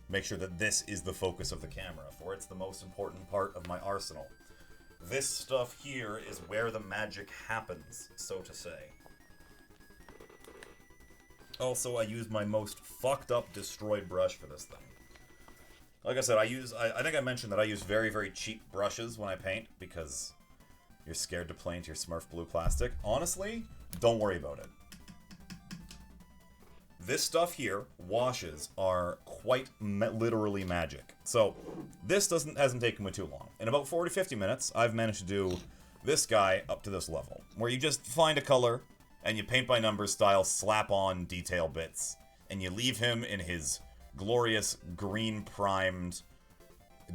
Make sure that this is the focus of the camera, for it's the most important part of my arsenal. This stuff here is where the magic happens, so to say. Also, I use my most fucked up destroyed brush for this thing. Like I said, I think I mentioned that I use very, very cheap brushes when I paint, because you're scared to play into your Smurf blue plastic. Honestly, don't worry about it. This stuff here, washes, are quite literally magic. So, this hasn't taken me too long. In about 40-50 minutes, I've managed to do this guy up to this level, where you just find a color, and you paint by numbers style, slap on detail bits, and you leave him in his glorious green primed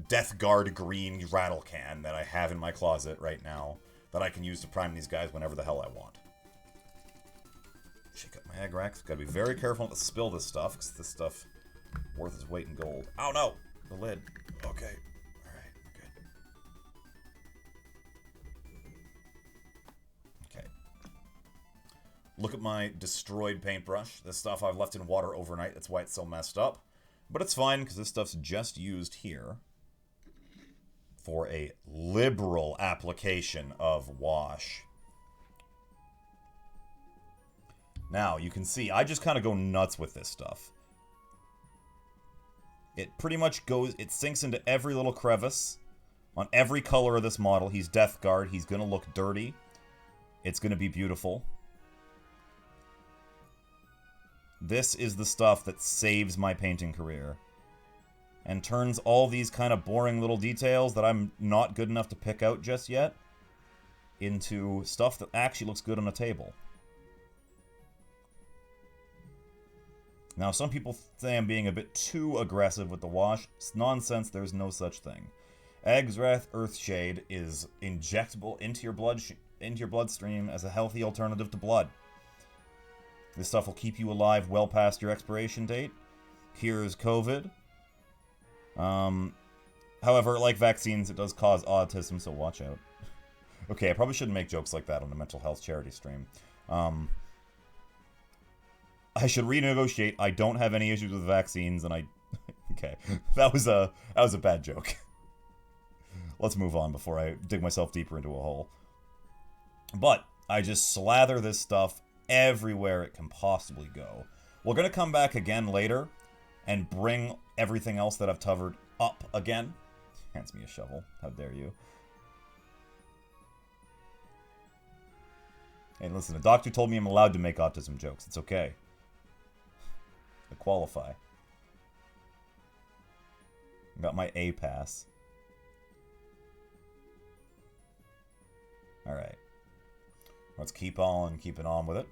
Death Guard green rattle can that I have in my closet right now, that I can use to prime these guys whenever the hell I want. Shake up my egg racks. Gotta be very careful not to spill this stuff, because this stuff worth its weight in gold. Oh no! The lid. Okay. Alright, good. Okay. Look at my destroyed paintbrush. This stuff I've left in water overnight, that's why it's so messed up. But it's fine, because this stuff's just used here for a liberal application of wash. Now, you can see, I just kind of go nuts with this stuff. It pretty much goes, it sinks into every little crevice. On every color of this model, he's Death Guard, he's gonna look dirty. It's gonna be beautiful. This is the stuff that saves my painting career. And turns all these kind of boring little details that I'm not good enough to pick out just yet into stuff that actually looks good on a table. Now, some people say I'm being a bit too aggressive with the wash. It's nonsense, there's no such thing. Eggswrath Earthshade is injectable into your bloodstream as a healthy alternative to blood. This stuff will keep you alive well past your expiration date. Cures COVID. However, like vaccines, it does cause autism, so watch out. Okay, I probably shouldn't make jokes like that on a mental health charity stream. I should renegotiate. I don't have any issues with vaccines, and I... Okay, that was a bad joke. Let's move on before I dig myself deeper into a hole. But I just slather this stuff everywhere it can possibly go. We're going to come back again later and bring everything else that I've covered up again. Hands me a shovel. How dare you. Hey, listen, a doctor told me I'm allowed to make autism jokes. It's okay. I qualify. I got my A pass. Alright. Let's keep on keeping on with it.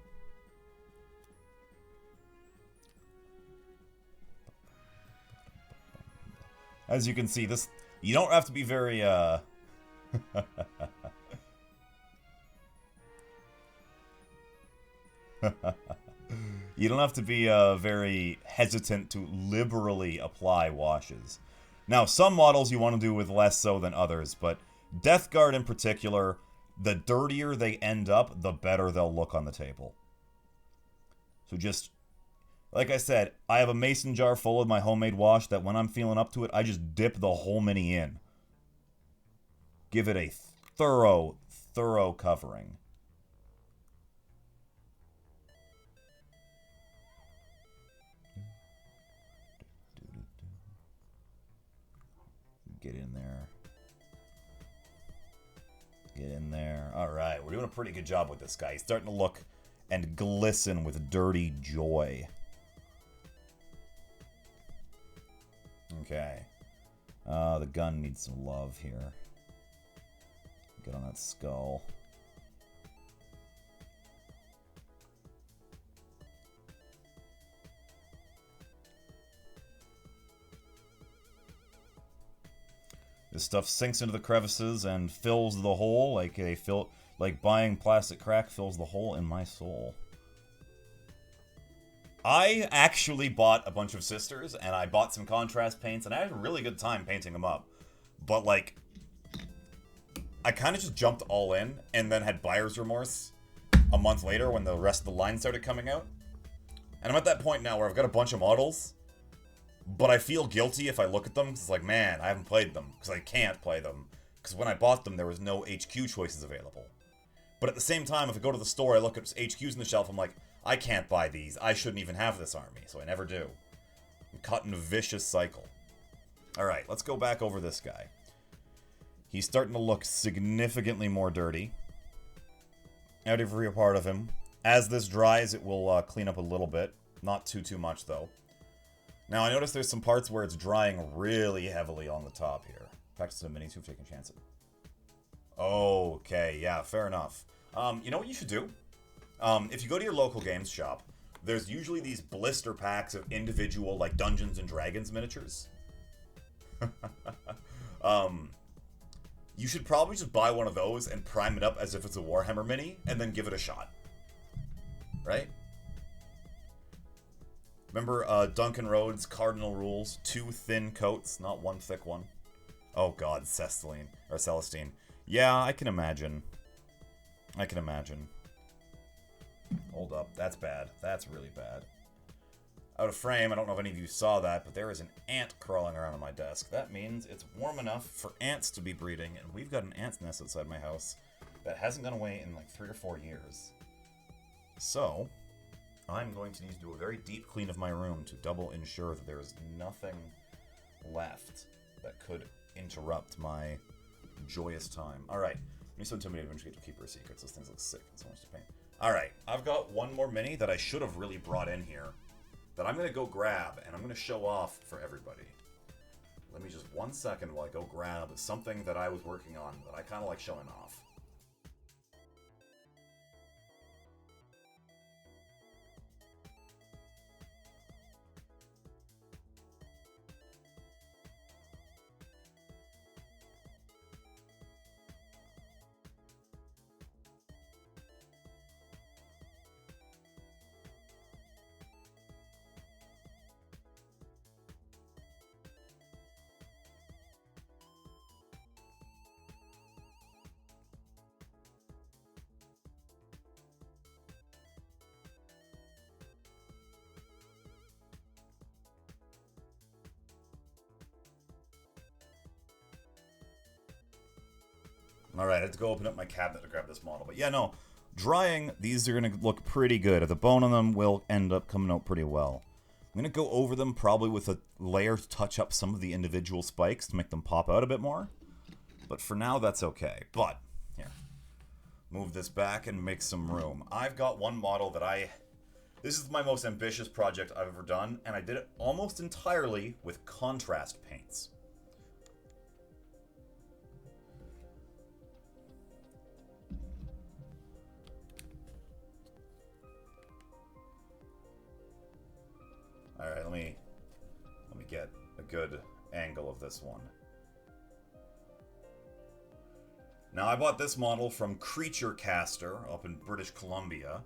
As you can see, this... You don't have to be very, You don't have to be very hesitant to liberally apply washes. Now, some models you want to do with less so than others, but Death Guard in particular, the dirtier they end up, the better they'll look on the table. So just, like I said, I have a mason jar full of my homemade wash that when I'm feeling up to it, I just dip the whole mini in. Give it a thorough covering. Get in there. Get in there. Alright, we're doing a pretty good job with this guy. He's starting to look and glisten with dirty joy. Okay. The gun needs some love here. Get on that skull. This stuff sinks into the crevices and fills the hole like buying plastic crack fills the hole in my soul. I actually bought a bunch of sisters, and I bought some contrast paints, and I had a really good time painting them up. But, like, I kind of just jumped all in, and then had buyer's remorse a month later when the rest of the line started coming out. And I'm at that point now where I've got a bunch of models, but I feel guilty if I look at them, because it's like, man, I haven't played them, because I can't play them. Because when I bought them, there was no HQ choices available. But at the same time, if I go to the store, I look at HQs on the shelf, I'm like, I can't buy these. I shouldn't even have this army, so I never do. I'm caught in a vicious cycle. Alright, let's go back over this guy. He's starting to look significantly more dirty. Every part of him. As this dries, it will clean up a little bit. Not too much, though. Now, I notice there's some parts where it's drying really heavily on the top here. Practice a mini, so taking a chance at. Okay, yeah, fair enough. You know what you should do? If you go to your local games shop, there's usually these blister packs of individual, like, Dungeons and Dragons miniatures. You should probably just buy one of those and prime it up as if it's a Warhammer mini, and then give it a shot. Right? Remember Duncan Rhodes' cardinal rules? 2 thin coats, not 1 thick one. Oh god, Celestine. Yeah, I can imagine. I can imagine. Hold up, that's bad. That's really bad. Out of frame, I don't know if any of you saw that, but there is an ant crawling around on my desk. That means it's warm enough for ants to be breeding, and we've got an ant's nest outside my house that hasn't gone away in like 3 or 4 years. So, I'm going to need to do a very deep clean of my room to double ensure that there is nothing left that could interrupt my joyous time. Alright, I'm so intimidated when you get to keep our secrets. Those things look sick and so much to paint. Alright, I've got one more mini that I should have really brought in here that I'm going to go grab, and I'm going to show off for everybody. Let me just 1 second while I go grab something that I was working on that I kind of like showing off. Alright, I have to go open up my cabinet to grab this model. But yeah, no, drying, these are going to look pretty good. The bone on them will end up coming out pretty well. I'm going to go over them probably with a layer to touch up some of the individual spikes to make them pop out a bit more. But for now, that's okay. But, here, move this back and make some room. I've got one model that this is my most ambitious project I've ever done, and I did it almost entirely with contrast paints. Alright, let me get a good angle of this one. Now, I bought this model from Creature Caster up in British Columbia.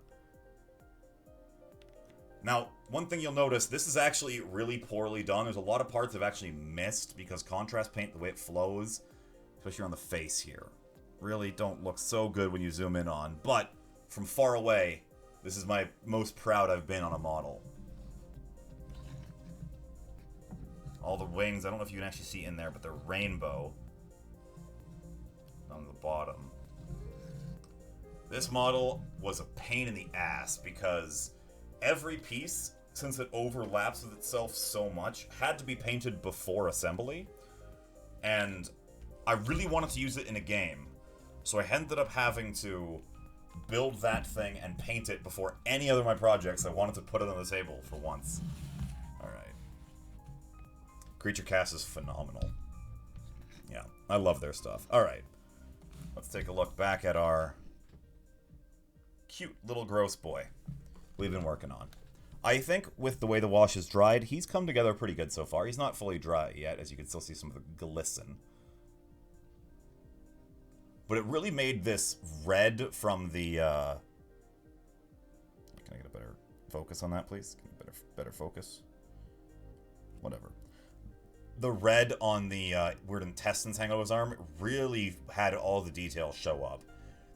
Now, one thing you'll notice, this is actually really poorly done. There's a lot of parts I've actually missed because contrast paint, the way it flows, especially on the face here, really don't look so good when you zoom in on. But from far away, this is my most proud I've been on a model. All the wings, I don't know if you can actually see in there, but they're rainbow on the bottom. This model was a pain in the ass because every piece, since it overlaps with itself so much, had to be painted before assembly. And I really wanted to use it in a game, So I ended up having to build that thing and paint it before any other of my projects. I wanted to put it on the table for once. Alright. Creature Cast is phenomenal. Yeah, I love their stuff. Alright. Let's take a look back at our cute little gross boy we've been working on. I think with the way the wash is dried, he's come together pretty good so far. He's not fully dry yet, as you can still see some of the glisten. But it really made this red from the, Can I get a better focus on that, please? Can I better focus? Whatever. The red on the weird intestines hanging over his arm really had all the details show up.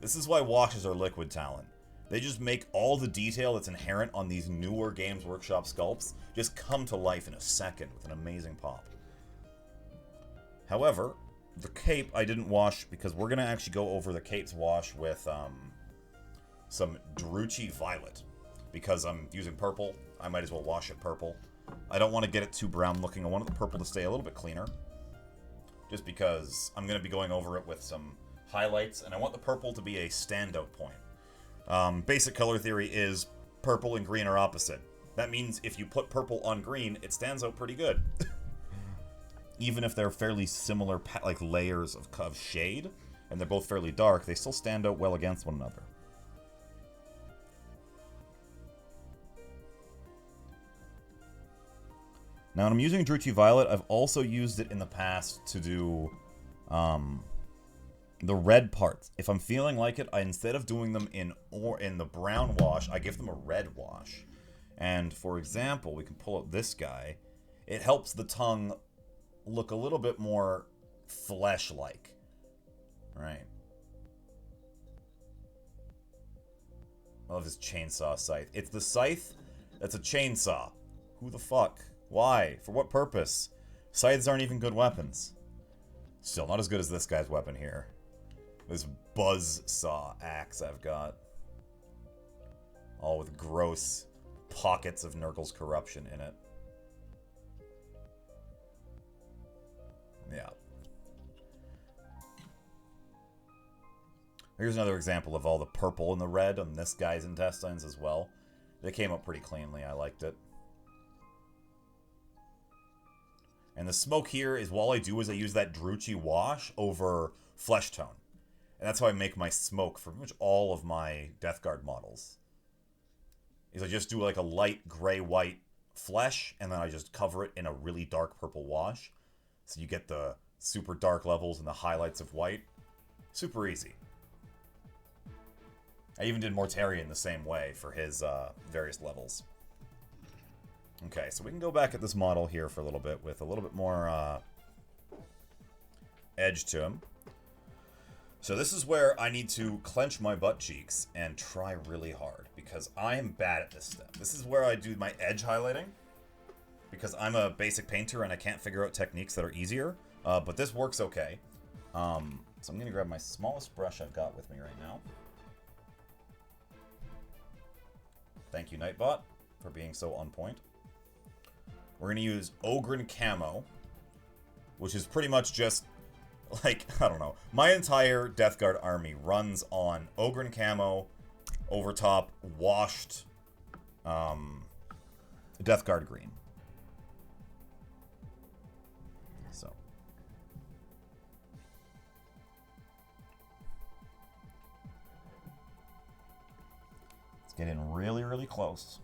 This is why washes are liquid talent. They just make all the detail that's inherent on these newer Games Workshop sculpts just come to life in a second with an amazing pop. However, the cape I didn't wash because we're going to actually go over the cape's wash with some Druchii Violet. Because I'm using purple, I might as well wash it purple. I don't want to get it too brown looking. I wanted the purple to stay a little bit cleaner. Just because I'm going to be going over it with some highlights, and I want the purple to be a standout point. Basic color theory is purple and green are opposite. That means if you put purple on green, it stands out pretty good. Even if they're fairly similar like layers of shade, and they're both fairly dark, they still stand out well against one another. Now, when I'm using Druchii Violet, I've also used it in the past to do the red parts. If I'm feeling like it, instead of doing them in the brown wash, I give them a red wash. And for example, we can pull up this guy. It helps the tongue look a little bit more flesh-like. Right. I love his chainsaw scythe. It's the scythe that's a chainsaw. Who the fuck? Why? For what purpose? Scythes aren't even good weapons. Still, not as good as this guy's weapon here. This buzzsaw axe I've got. All with gross pockets of Nurgle's corruption in it. Yeah. Here's another example of all the purple and the red on this guy's intestines as well. They came up pretty cleanly. I liked it. And the smoke here is, all I do is I use that Druchii wash over flesh tone. And that's how I make my smoke for pretty much all of my Death Guard models. Is I just do like a light gray-white flesh, and then I just cover it in a really dark purple wash. So you get the super dark levels and the highlights of white. Super easy. I even did Mortarion the same way for his various levels. Okay, so we can go back at this model here for a little bit with a little bit more edge to him. So this is where I need to clench my butt cheeks and try really hard, because I am bad at this step. This is where I do my edge highlighting, because I'm a basic painter and I can't figure out techniques that are easier, but this works okay. So I'm going to grab my smallest brush I've got with me right now. Thank you, Nightbot, for being so on point. We're going to use Ogryn Camo, which is pretty much just, like, I don't know. My entire Death Guard army runs on Ogryn Camo, over top, washed Death Guard green. So. Let's get in really, really close.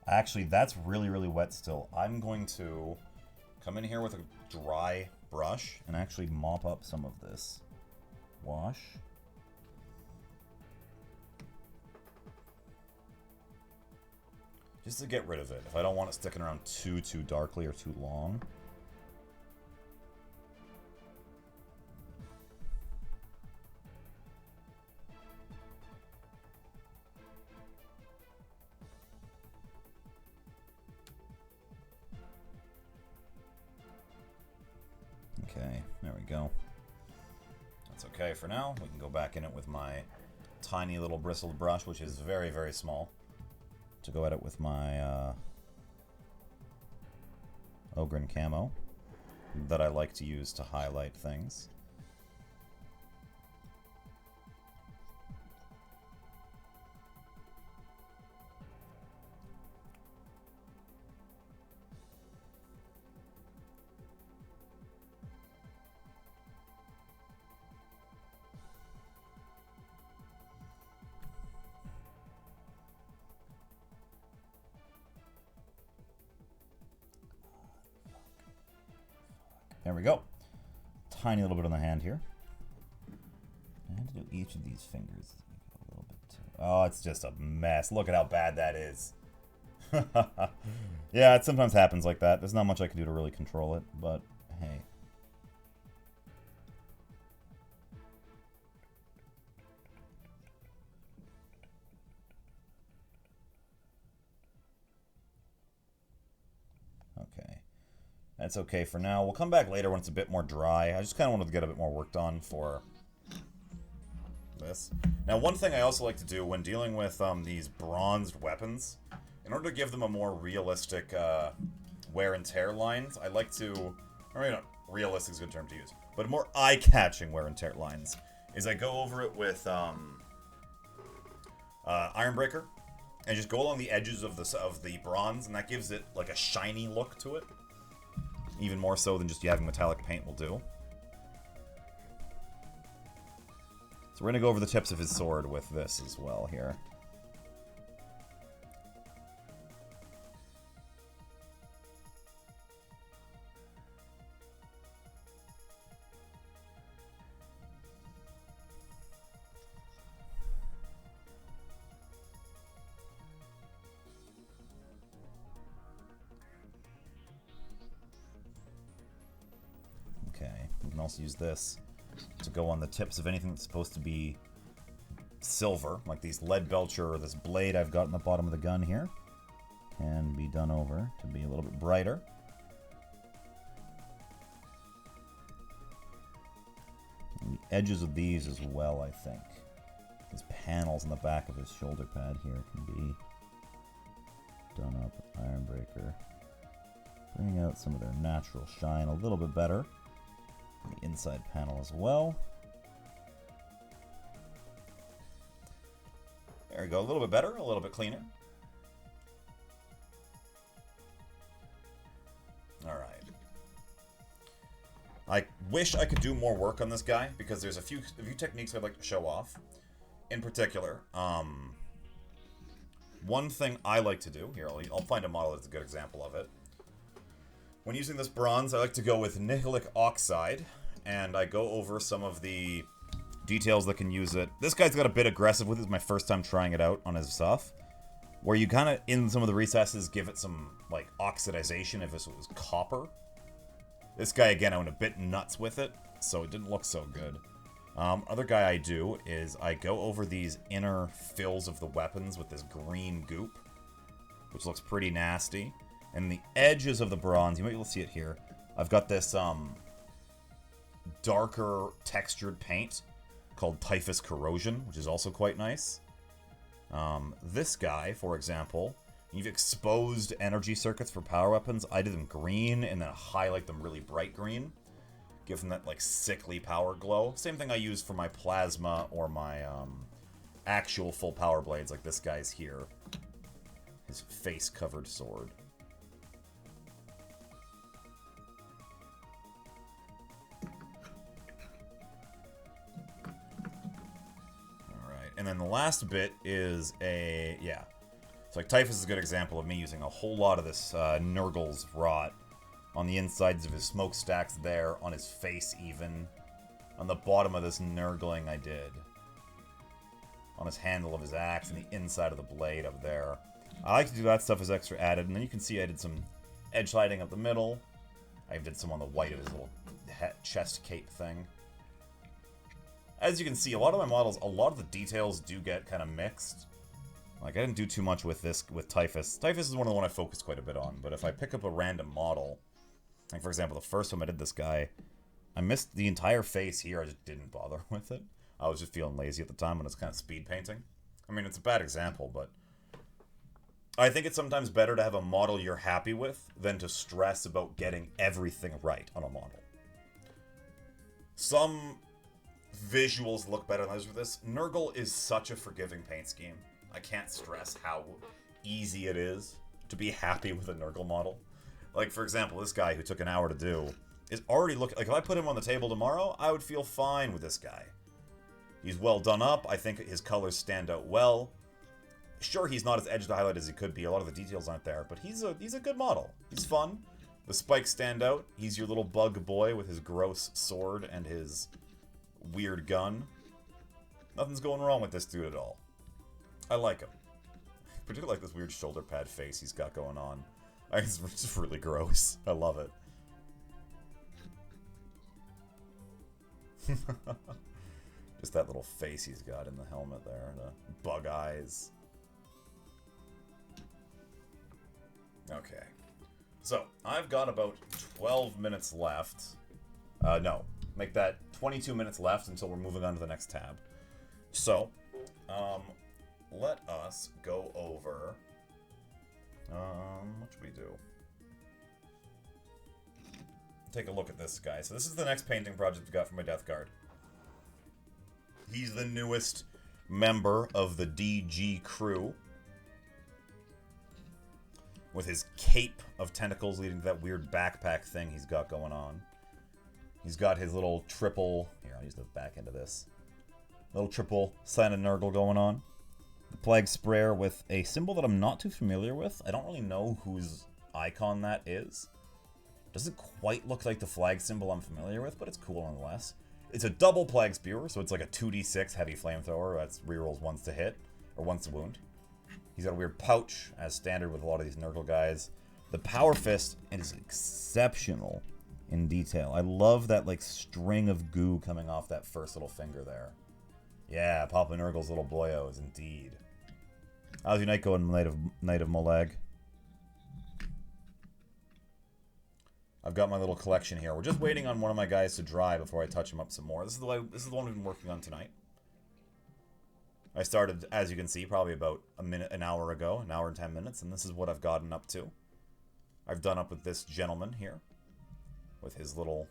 Actually, that's really, really wet still. I'm going to come in here with a dry brush and actually mop up some of this wash. Just to get rid of it, if I don't want it sticking around too darkly or too long. Okay, there we go. That's okay for now. We can go back in it with my tiny little bristled brush, which is very, very small, to go at it with my Ogren camo that I like to use to highlight things. There we go. Tiny little bit on the hand here. I had to do each of these fingers a little bit too. Oh, it's just a mess. Look at how bad that is. Yeah, it sometimes happens like that. There's not much I can do to really control it, but hey. Okay. That's okay for now. We'll come back later when it's a bit more dry. I just kind of wanted to get a bit more work done for this. Now, one thing I also like to do when dealing with these bronzed weapons, in order to give them a more realistic wear and tear lines, I like to, or maybe not realistic is a good term to use, but more eye-catching wear and tear lines, is I go over it with Ironbreaker, and just go along the edges of the bronze, and that gives it like a shiny look to it. Even more so than just having metallic paint will do. So we're going to go over the tips of his sword with this as well here. We can also use this to go on the tips of anything that's supposed to be silver, like these lead belcher or this blade I've got in the bottom of the gun here. Can be done over to be a little bit brighter. And the edges of these as well, I think. These panels in the back of his shoulder pad here can be done up with Ironbreaker. Bring out some of their natural shine a little bit better. The inside panel as well. There we go, a little bit better, a little bit cleaner. Alright. I wish I could do more work on this guy, because there's a few techniques I'd like to show off. In particular, one thing I like to do, here, I'll find a model that's a good example of it. When using this bronze, I like to go with nickelic oxide, and I go over some of the details that can use it. This guy's got a bit aggressive with it. It's my first time trying it out on his stuff, where you kind of, in some of the recesses, give it some, like, oxidization if this was copper. This guy, again, I went a bit nuts with it, so it didn't look so good. Other guy I do is I go over these inner fills of the weapons with this green goop, which looks pretty nasty. And the edges of the bronze, you might be able to see it here. I've got this darker textured paint called Typhus Corrosion, which is also quite nice. This guy, for example, you've exposed energy circuits for power weapons. I did them green and then highlight them really bright green. Give them that like sickly power glow. Same thing I use for my plasma or my actual full power blades, like this guy's here. His face-covered sword. And then the last bit is a, yeah. So like Typhus is a good example of me using a whole lot of this Nurgle's rot on the insides of his smokestacks there, on his face even. On the bottom of this Nurgling I did. On his handle of his axe and the inside of the blade up there. I like to do that stuff as extra added, and then you can see I did some edge lighting up the middle. I did some on the white of his little chest cape thing. As you can see, a lot of my models, a lot of the details do get kind of mixed. Like, I didn't do too much with this, with Typhus. Typhus is one of the ones I focused quite a bit on, but if I pick up a random model, like for example, the first time I did this guy, I missed the entire face here, I just didn't bother with it. I was just feeling lazy at the time when it's kind of speed painting. I mean, it's a bad example, but I think it's sometimes better to have a model you're happy with than to stress about getting everything right on a model. Some visuals look better than others with this. Nurgle is such a forgiving paint scheme. I can't stress how easy it is to be happy with a Nurgle model. Like, for example, this guy who took an hour to do is already looking... Like, if I put him on the table tomorrow, I would feel fine with this guy. He's well done up. I think his colors stand out well. Sure, he's not as edge to highlight as he could be. A lot of the details aren't there, but he's a good model. He's fun. The spikes stand out. He's your little bug boy with his gross sword and his weird gun. Nothing's going wrong with this dude at all. I like him. I particularly like this weird shoulder pad face he's got going on. It's just really gross. I love it. Just that little face he's got in the helmet there. The bug eyes. Okay. So, I've got about 12 minutes left. No. Make that 22 minutes left until we're moving on to the next tab. So, let us go over... what should we do? Take a look at this guy. So this is the next painting project we got for my Death Guard. He's the newest member of the DG crew. With his cape of tentacles leading to that weird backpack thing he's got going on. He's got his little triple... Here, I'll use the back end of this. Little triple sign of Nurgle going on. The Plague Sprayer with a symbol that I'm not too familiar with. I don't really know whose icon that is. Doesn't quite look like the flag symbol I'm familiar with, but it's cool nonetheless. It's a double Plague Spewer, so it's like a 2d6 heavy flamethrower. That's rerolls once to hit, or once to wound. He's got a weird pouch, as standard with a lot of these Nurgle guys. The Power Fist is exceptional in detail. I love that like string of goo coming off that first little finger there. Yeah, Papa Nurgle's little boyo is indeed. How's your night going, Knight of Molag? I've got my little collection here. We're just waiting on one of my guys to dry before I touch him up some more. This is the one we've been working on tonight. I started, as you can see, probably about an hour ago, an hour and 10 minutes, and this is what I've gotten up to. I've done up with this gentleman here, with his little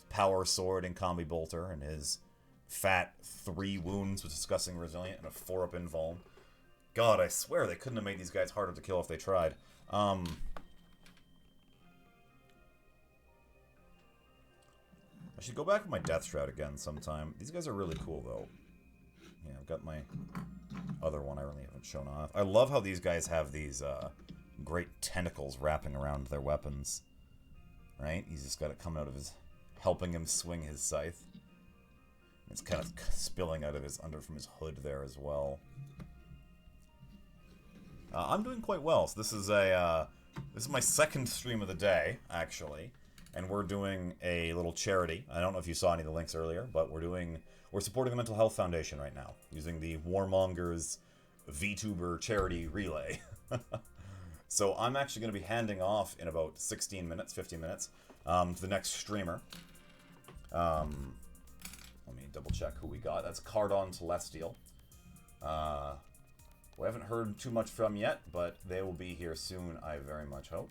power sword and combi bolter, and his fat 3 wounds with disgusting resilient and a 4-up invuln. God, I swear they couldn't have made these guys harder to kill if they tried. I should go back with my Death Shroud again sometime. These guys are really cool, though. Yeah, I've got my other one I really haven't shown off. I love how these guys have these great tentacles wrapping around their weapons. Right? He's just got it coming out of his... helping him swing his scythe. It's kind of spilling out of his... from his hood there as well. I'm doing quite well. So this is this is my second stream of the day, actually. And we're doing a little charity. I don't know if you saw any of the links earlier, but we're supporting the Mental Health Foundation right now, using the Warmongers VTuber charity relay. So I'm actually going to be handing off in about 16 minutes, 15 minutes, to the next streamer. Let me double check who we got. That's Cardon Celestial. We haven't heard too much from yet, but they will be here soon, I very much hope.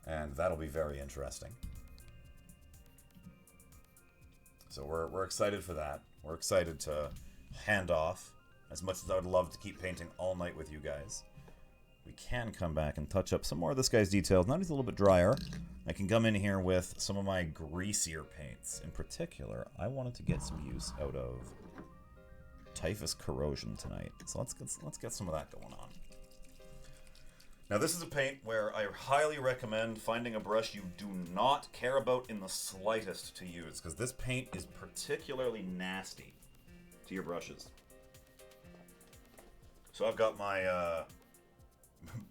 And that'll be very interesting. So we're excited for that. We're excited to hand off. As much as I would love to keep painting all night with you guys, we can come back and touch up some more of this guy's details. Now he's a little bit drier. I can come in here with some of my greasier paints. In particular, I wanted to get some use out of Typhus Corrosion tonight. So let's get some of that going on. Now this is a paint where I highly recommend finding a brush you do not care about in the slightest to use, because this paint is particularly nasty to your brushes. So I've got my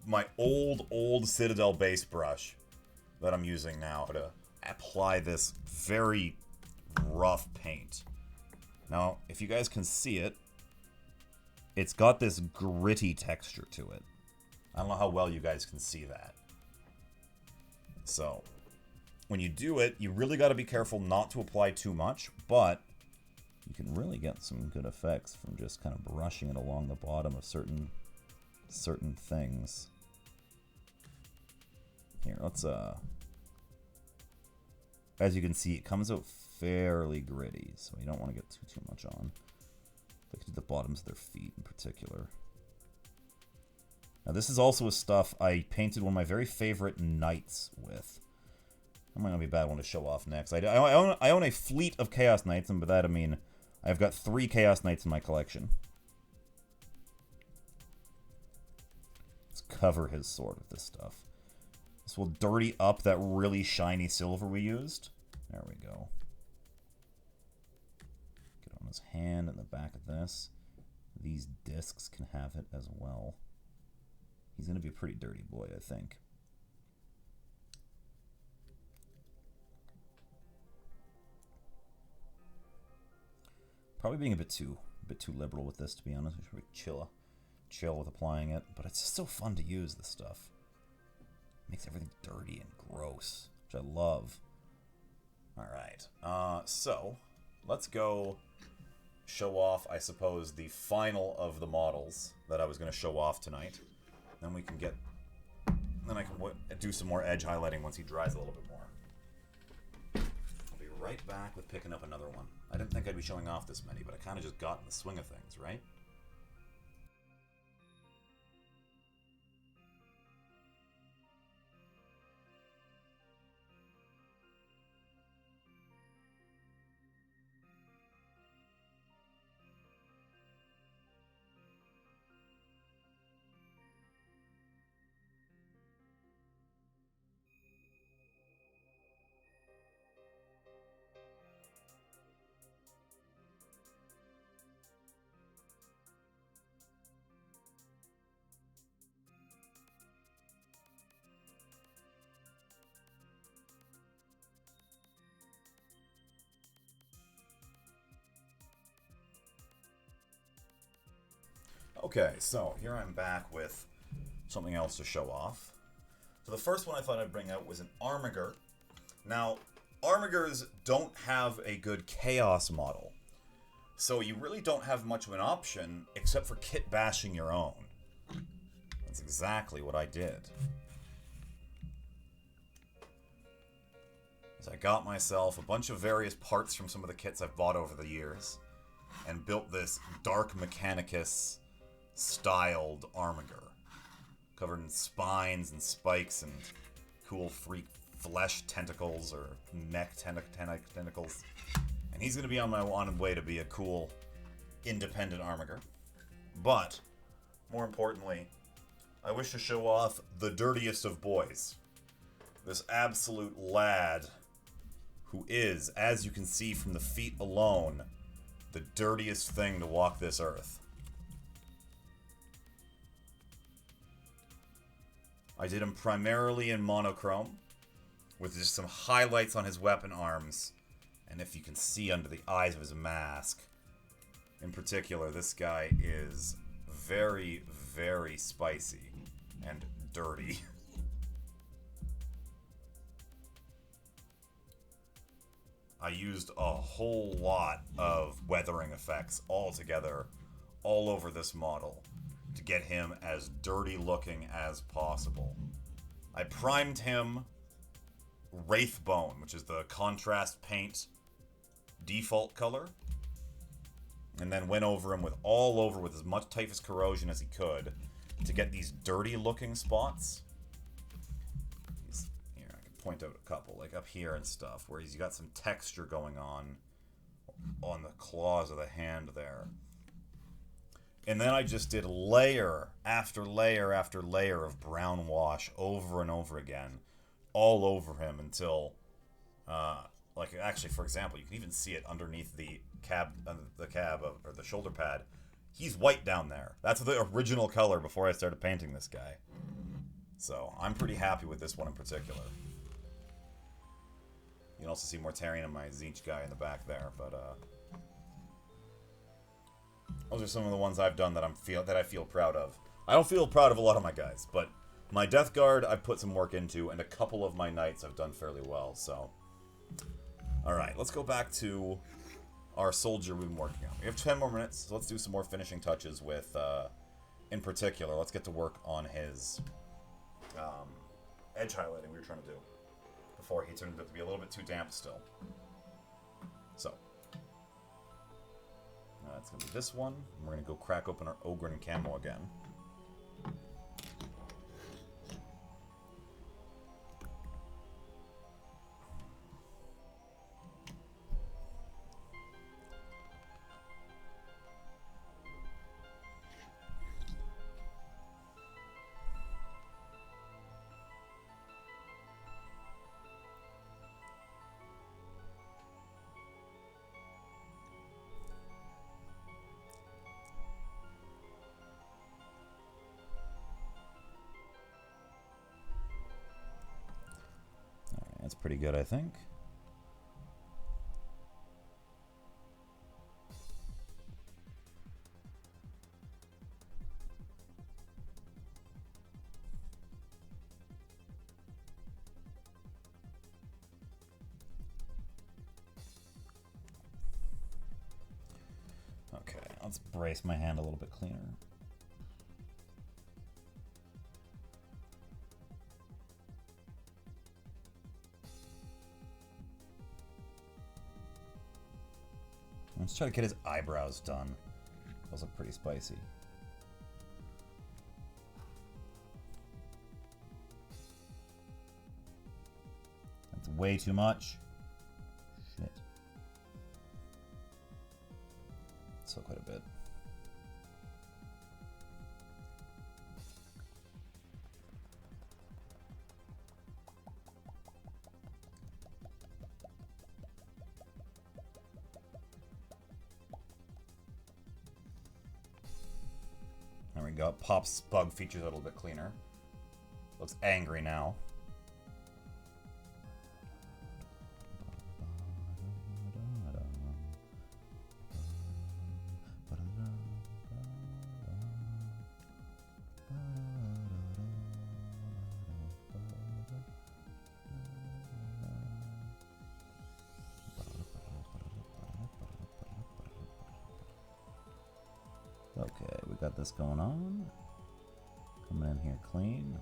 my old Citadel base brush that I'm using now to apply this very rough paint. Now, if you guys can see it, it's got this gritty texture to it. I don't know how well you guys can see that. So, when you do it, you really got to be careful not to apply too much, but you can really get some good effects from just kind of brushing it along the bottom of certain things. Here, let's as you can see, it comes out fairly gritty, so you don't want to get too much on. Look at the bottoms of their feet in particular. Now this is also a stuff I painted one of my very favorite knights with. That might not be a bad one to show off next. I own a fleet of Chaos Knights, and by that I mean I've got 3 Chaos Knights in my collection. Let's cover his sword with this stuff. This will dirty up that really shiny silver we used. There we go. Get on his hand and the back of this. These discs can have it as well. He's going to be a pretty dirty boy, I think. Probably being a bit too liberal with this, to be honest. We should be chill with applying it, but it's just so fun to use this stuff. Makes everything dirty and gross, which I love. Alright, so let's go show off, I suppose, the final of the models that I was going to show off tonight. Then we can get, then I can do some more edge highlighting once he dries a little bit more. I'll be right back with picking up another one. I didn't think I'd be showing off this many, but I kind of just got in the swing of things, right? Okay, so here I'm back with something else to show off. So the first one I thought I'd bring out was an Armiger. Now, Armigers don't have a good Chaos model, so you really don't have much of an option except for kit bashing your own. That's exactly what I did. So I got myself a bunch of various parts from some of the kits I've bought over the years and built this Dark Mechanicus styled Armiger, covered in spines and spikes and cool freak flesh tentacles or mech tentacles. And he's going to be on my way to be a cool independent Armiger. But, more importantly, I wish to show off the dirtiest of boys. This absolute lad who is, as you can see from the feet alone, the dirtiest thing to walk this earth. I did him primarily in monochrome, with just some highlights on his weapon arms, and if you can see under the eyes of his mask. In particular, this guy is very, very spicy and dirty. I used a whole lot of weathering effects all together, all over this model, to get him as dirty looking as possible. I primed him Wraithbone, which is the contrast paint default color, and then went over him with as much typhus corrosion as he could to get these dirty looking spots. Here, I can point out a couple, like up here and stuff, where he's got some texture going on the claws of the hand there. And then I just did layer after layer after layer of brown wash over and over again, all over him until, like actually, for example, you can even see it underneath the cab or the shoulder pad. He's white down there. That's the original color before I started painting this guy. So, I'm pretty happy with this one in particular. You can also see Mortarion and my Tzeentch guy in the back there, but those are some of the ones I've done that I feel proud of. I don't feel proud of a lot of my guys, but my Death Guard I've put some work into, and a couple of my Knights I've done fairly well, so... Alright, let's go back to our soldier we've been working on. We have 10 more minutes, so let's do some more finishing touches with, in particular, let's get to work on his edge highlighting we were trying to do before he turned out to be a little bit too damp still. So, it's going to be this one. And we're going to go crack open our Ogryn camo again. That's pretty good, I think. Okay, let's brace my hand a little bit cleaner. Let's try to get his eyebrows done. Those look pretty spicy. That's way too much. Shit. Still quite a bit. There we go. Pops bug features a little bit cleaner. Looks angry now. Okay, we got this going on. Coming in here clean.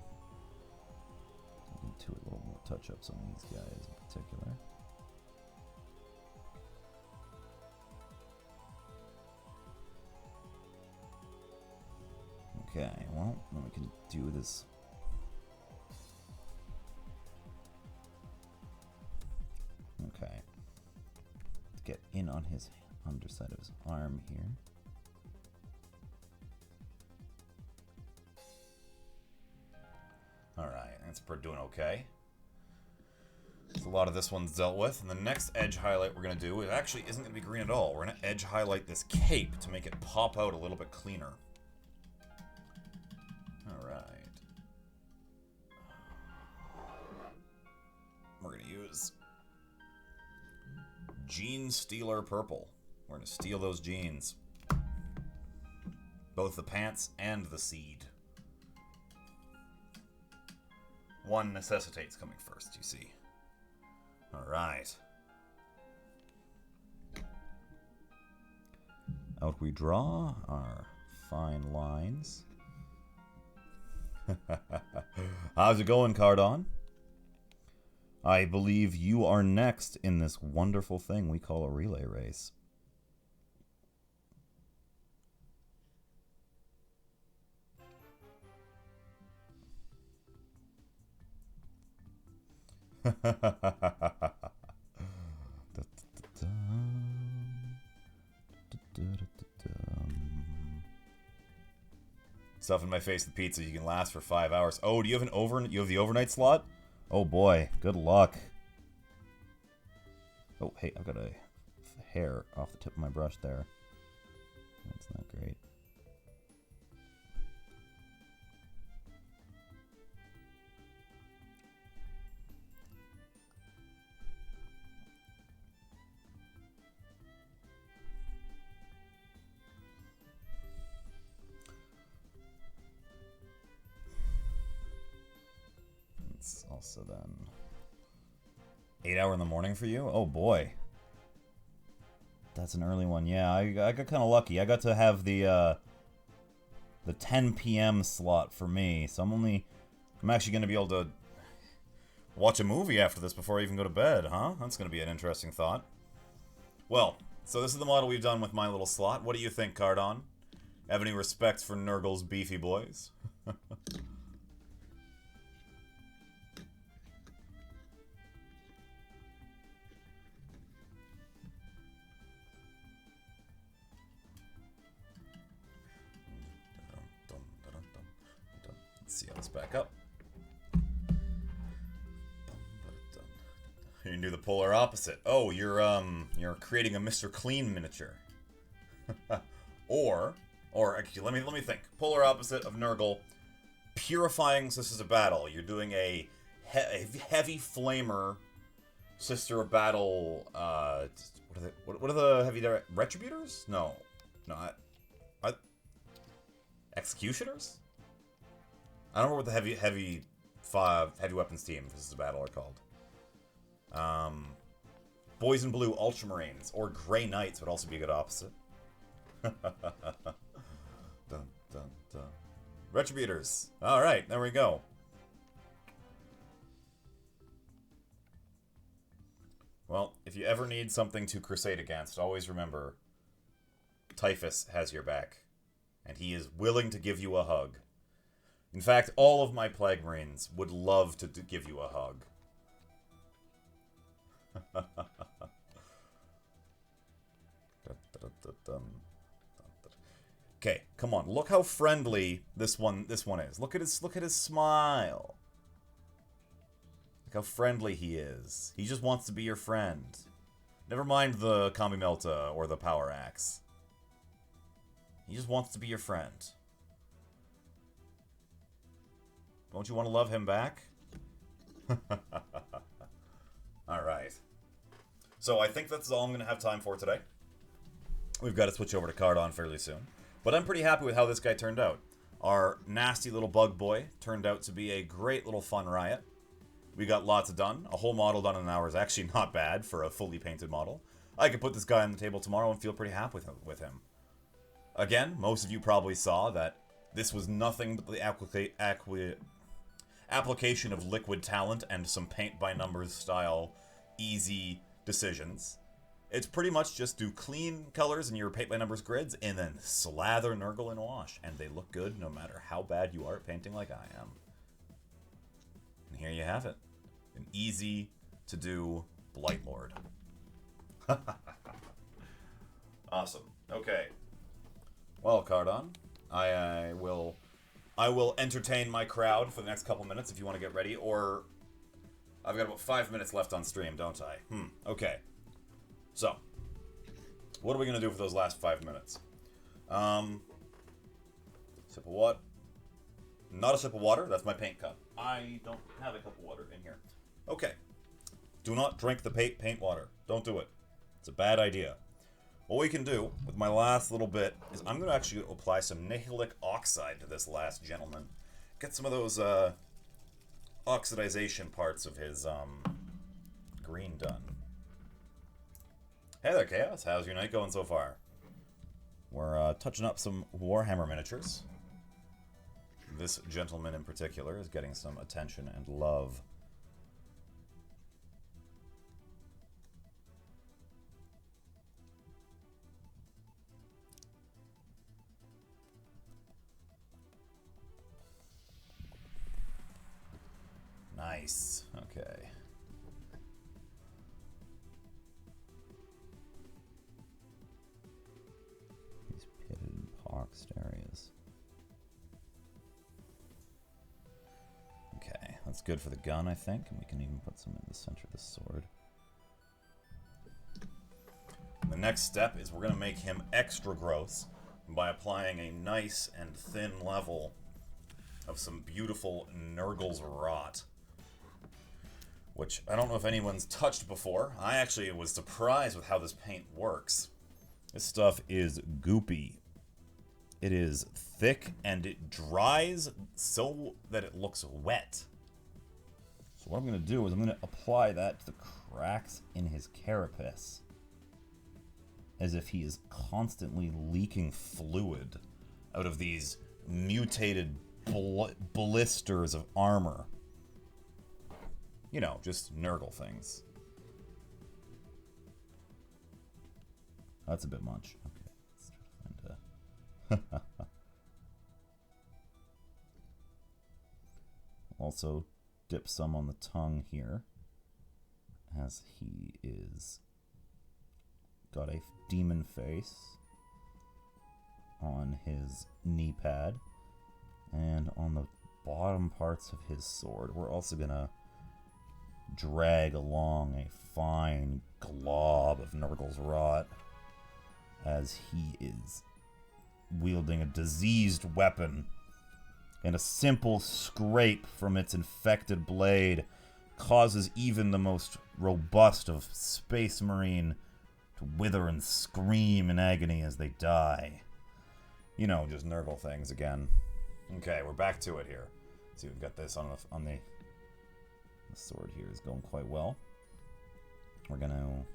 We can do a little more touch-ups on these guys in particular. Okay, well, then we can do this. Okay. Let's get in on his underside of his arm here. Alright, that's doing okay. So a lot of this one's dealt with. And the next edge highlight we're going to do, it actually isn't going to be green at all. We're going to edge highlight this cape to make it pop out a little bit cleaner. Alright. We're going to use Gene Stealer Purple. We're going to steal those jeans. Both the pants and the seed. One necessitates coming first, you see. Alright. Out we draw our fine lines. How's it going, Cardon? I believe you are next in this wonderful thing we call a relay race. Stuff in my face with pizza. You can last for 5 hours. Oh, do you have the overnight slot? Oh boy, good luck. Oh, hey, I've got a hair off the tip of my brush there. That's not great. So then... 8 hour in the morning for you? Oh boy. That's an early one. Yeah, I got kind of lucky. I got to have the 10 p.m. slot for me. So I'm actually going to be able to watch a movie after this before I even go to bed, huh? That's going to be an interesting thought. Well, so this is the model we've done with my little slot. What do you think, Cardon? Have any respect for Nurgle's beefy boys? Let's see how this back up. You can do the polar opposite. Oh, you're creating a Mr. Clean miniature. or actually, let me think. Polar opposite of Nurgle, purifying Sisters of Battle. You're doing a heavy flamer Sister of Battle. What are the heavy retributors? No, executioners. I don't remember what the heavy weapons team for Sisters of Battle are called. Boys in Blue Ultramarines or Grey Knights would also be a good opposite. Dun, dun, dun. Retributors. Alright, there we go. Well, if you ever need something to crusade against, always remember Typhus has your back. And he is willing to give you a hug. In fact, all of my Plague Marines would love to give you a hug. Okay, come on. Look how friendly this one is. Look at his smile. Look how friendly he is. He just wants to be your friend. Never mind the Kami Melta or the Power Axe. He just wants to be your friend. Don't you want to love him back? Alright. So I think that's all I'm going to have time for today. We've got to switch over to Cardon fairly soon. But I'm pretty happy with how this guy turned out. Our nasty little bug boy turned out to be a great little fun riot. We got lots done. A whole model done in an hour is actually not bad for a fully painted model. I could put this guy on the table tomorrow and feel pretty happy with him. Again, most of you probably saw that this was nothing but the application of liquid talent and some paint-by-numbers style easy decisions. It's pretty much just do clean colors in your paint-by-numbers grids and then slather Nurgle in wash. And they look good no matter how bad you are at painting like I am. And here you have it. An easy-to-do Blightlord. Awesome. Okay. Well, Cardon, I will entertain my crowd for the next couple minutes if you want to get ready, or I've got about 5 minutes left on stream, don't I? Okay. So, what are we going to do for those last 5 minutes? Sip of what? Not a sip of water, that's my paint cup. I don't have a cup of water in here. Okay. Do not drink the paint water. Don't do it. It's a bad idea. What we can do with my last little bit is I'm going to actually apply some Nihilic Oxide to this last gentleman. Get some of those oxidization parts of his green done. Hey there, Chaos. How's your night going so far? We're touching up some Warhammer miniatures. This gentleman in particular is getting some attention and love. Nice. Okay. These pitted and poxed areas. Okay, that's good for the gun, I think, and we can even put some in the center of the sword. The next step is we're going to make him extra gross by applying a nice and thin level of some beautiful Nurgle's Rot, which I don't know if anyone's touched before. I actually was surprised with how this paint works. This stuff is goopy. It is thick and it dries so that it looks wet. So what I'm going to do is I'm going to apply that to the cracks in his carapace. As if he is constantly leaking fluid out of these mutated blisters of armor. You know, just Nurgle things. That's a bit much. Okay, let's try to find also dip some on the tongue here, as he is got a demon face on his knee pad, and on the bottom parts of his sword we're also gonna drag along a fine glob of Nurgle's rot, as he is wielding a diseased weapon, and a simple scrape from its infected blade causes even the most robust of Space Marine to wither and scream in agony as they die. You know, just Nurgle things again. Okay, we're back to it here. See, we've got this on the sword here is going quite well. We're gonna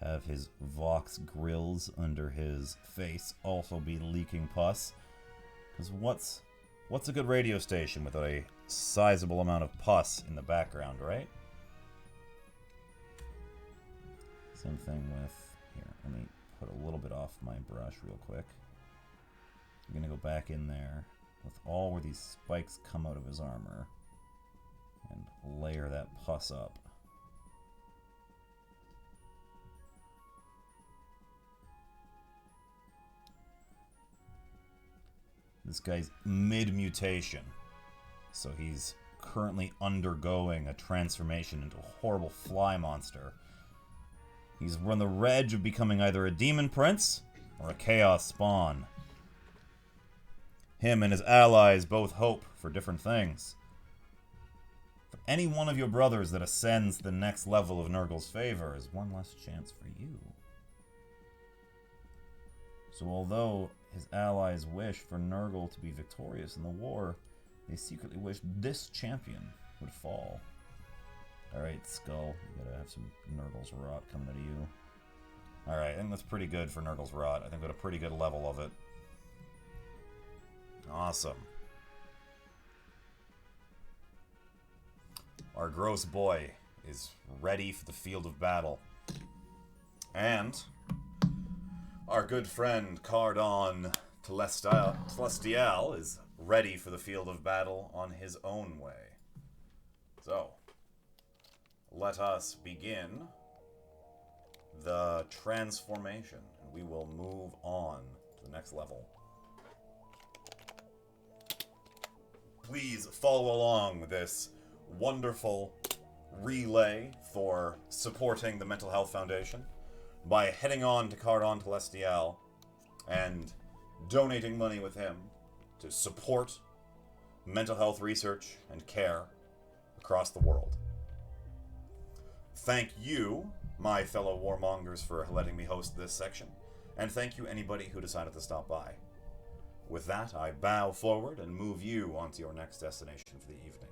have his Vox grills under his face also be leaking pus. Because what's a good radio station with a sizable amount of pus in the background, right? Same thing with... Here, let me put a little bit off my brush real quick. I'm going to go back in there with all where these spikes come out of his armor and layer that pus up. This guy's mid-mutation, so he's currently undergoing a transformation into a horrible fly monster. He's on the edge of becoming either a demon prince or a chaos spawn. Him and his allies both hope for different things. For any one of your brothers that ascends the next level of Nurgle's favor is one less chance for you. So although his allies wish for Nurgle to be victorious in the war, they secretly wish this champion would fall. Alright, Skull, you gotta have some Nurgle's Rot coming out of you. Alright, I think that's pretty good for Nurgle's Rot. I think we got a pretty good level of it. Awesome. Our gross boy is ready for the field of battle. And our good friend Cardon Celestial is ready for the field of battle on his own way. So, let us begin the transformation, and we will move on to the next level. Please follow along this wonderful relay for supporting the Mental Health Foundation by heading on to Cardon Celestial and donating money with him to support mental health research and care across the world. Thank you, my fellow warmongers, for letting me host this section, and thank you anybody who decided to stop by. With that, I bow forward and move you onto your next destination for the evening.